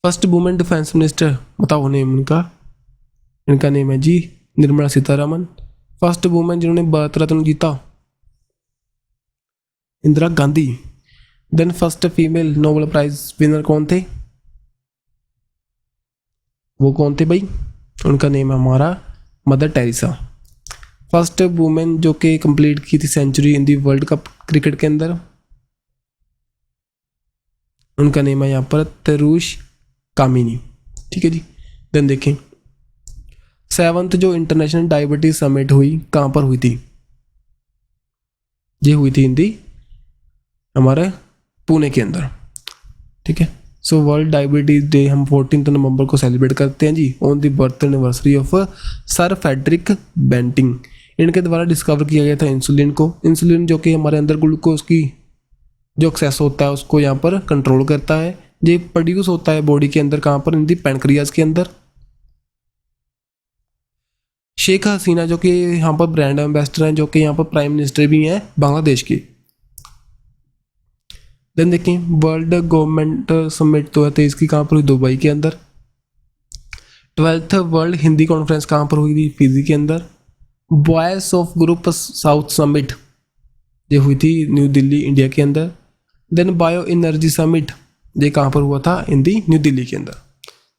First women defence minister बताओ नेम उनका, इनका नेम है जी निर्मला सीतारमन। फर्स्ट वुमेन जिन्होंने भारत रत्न जीता Indira Gandhi. Then first female Nobel prize winner कौन थे, वो कौन थे भाई, उनका नेम है हमारा मदर टेरेसा। फर्स्ट वुमेन जो कि कंप्लीट की थी century in the world cup cricket के अंदर, उनका नेम है यहाँ पर तरुष कामिनी। ठीक है जी। देन देखें 7th जो इंटरनेशनल डायबिटीज समिट हुई कहाँ पर हुई थी, ये हुई थी इन दी हमारे पुणे के अंदर। ठीक है। सो वर्ल्ड डायबिटीज डे हम 14 नवंबर को सेलिब्रेट करते हैं जी on the birth anniversary of sir Frederick Banting. इनके द्वारा डिस्कवर किया गया था इंसुलिन को। इंसुलिन जो कि हमारे अंदर ग्लूकोज की जो एक्सेस होता है उसको यहाँ पर कंट्रोल करता है। ये प्रोड्यूस होता है बॉडी के अंदर कहाँ पर, इन दी पैनक्रियाज के अंदर। शेख हसीना जो कि यहाँ पर ब्रांड एम्बेसडर हैं, जो कि यहाँ पर प्राइम मिनिस्टर भी हैं बांग्लादेश के। देन देखें वर्ल्ड गवर्नमेंट समिट 2023 की कहाँ पर हुई, दुबई के अंदर। 12th वर्ल्ड हिंदी कॉन्फ्रेंस कहाँ पर हुई थी, फिजी के अंदर। Voice of group south summit ये हुई थी न्यू दिल्ली इंडिया के अंदर। देन बायो एनर्जी समिट ये कहाँ पर हुआ था, इन दी न्यू दिल्ली के अंदर।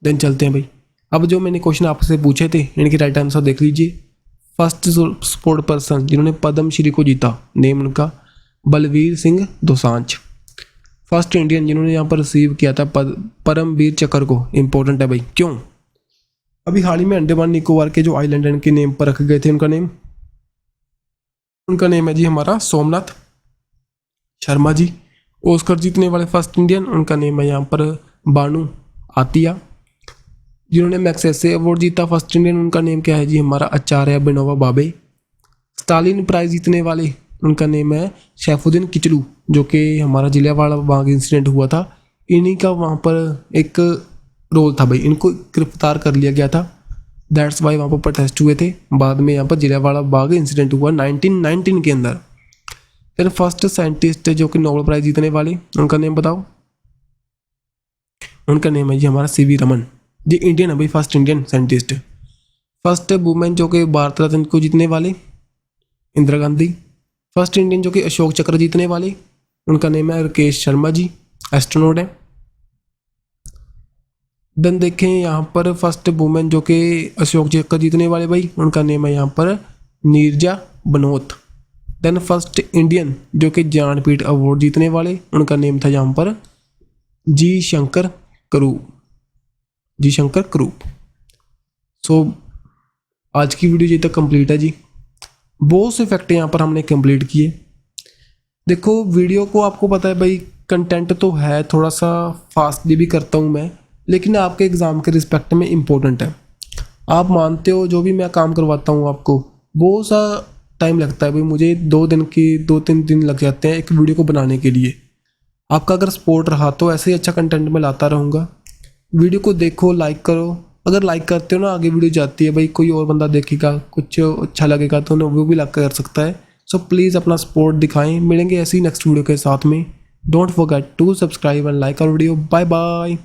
देन चलते हैं भाई, अब जो मैंने क्वेश्चन आपसे पूछे थे इनके राइट आंसर देख लीजिए। फर्स्ट स्पोर्ट पर्सन जिन्होंने पद्म श्री को जीता, नेम उनका बलवीर सिंह दोसांझ। फर्स्ट इंडियन जिन्होंने यहाँ पर रिसीव किया था परमवीर चक्र को, इंपॉर्टेंट है भाई, क्यों, अभी हाल ही में अंडमान निकोबार के जो आइलैंड इनके नेम पर रखे गए थे, उनका नेम है जी हमारा सोमनाथ शर्मा जी। ऑस्कर जीतने वाले फर्स्ट इंडियन, उनका नेम है यहाँ पर बानू आतिया। जिन्होंने मैग्सेसे अवार्ड जीता फर्स्ट इंडियन, उनका नेम क्या है जी हमारा आचार्य बिनोबा भावे। स्टालिन प्राइज जीतने वाले, उनका नेम है सैफुद्दीन किचलू, जो कि हमारा जलियांवाला बाग इंसिडेंट हुआ था इन्हीं का वहाँ पर एक रोल था भाई, इनको गिरफ्तार कर लिया गया था, दैट्स वाई वहाँ पर प्रोटेस्ट हुए थे। बाद में यहाँ पर जलियांवाला बाग इंसिडेंट हुआ 1919 के अंदर। फिर फर्स्ट साइंटिस्ट जो कि नोबेल प्राइज जीतने वाले, उनका नेम बताओ, उनका नेम है जी हमारा सीवी रमन जी, इंडियन है भाई, first Indian scientist. First women जो कि भारत रत्न को जीतने वाले इंदिरा गांधी। फर्स्ट इंडियन जो कि अशोक चक्र जीतने वाले, उनका नेम है राकेश शर्मा जी, एस्ट्रोनॉट है। देन देखें यहाँ पर फर्स्ट वुमेन जो कि अशोक चक्र जीतने वाले भाई, उनका नेम है यहाँ पर नीरजा बनोत। देन फर्स्ट इंडियन जो कि ज्ञानपीठ अवार्ड जीतने वाले, उनका नेम था यहाँ पर जी शंकर करूप। सो आज की वीडियो ये तक कंप्लीट है जी, बहुत से फैक्ट यहाँ पर हमने कंप्लीट किए। देखो वीडियो को आपको पता है भाई, कंटेंट तो है थोड़ा सा फास्टली भी करता हूँ मैं, लेकिन आपके एग्ज़ाम के रिस्पेक्ट में इम्पोर्टेंट है। आप मानते हो जो भी मैं काम करवाता हूँ आपको बहुत सा टाइम लगता है भाई, मुझे 2-3 दिन लग जाते हैं एक वीडियो को बनाने के लिए। आपका अगर सपोर्ट रहा तो ऐसे ही अच्छा कंटेंट मैं लाता रहूँगा। वीडियो को देखो, लाइक करो, अगर लाइक करते हो ना आगे वीडियो जाती है भाई, कोई और बंदा देखेगा, कुछ अच्छा लगेगा तो ना वो भी लाइक कर सकता है। सो प्लीज़ अपना सपोर्ट दिखाएं। मिलेंगे ऐसी नेक्स्ट वीडियो के साथ में। Don't forget to subscribe and like our video. Bye bye.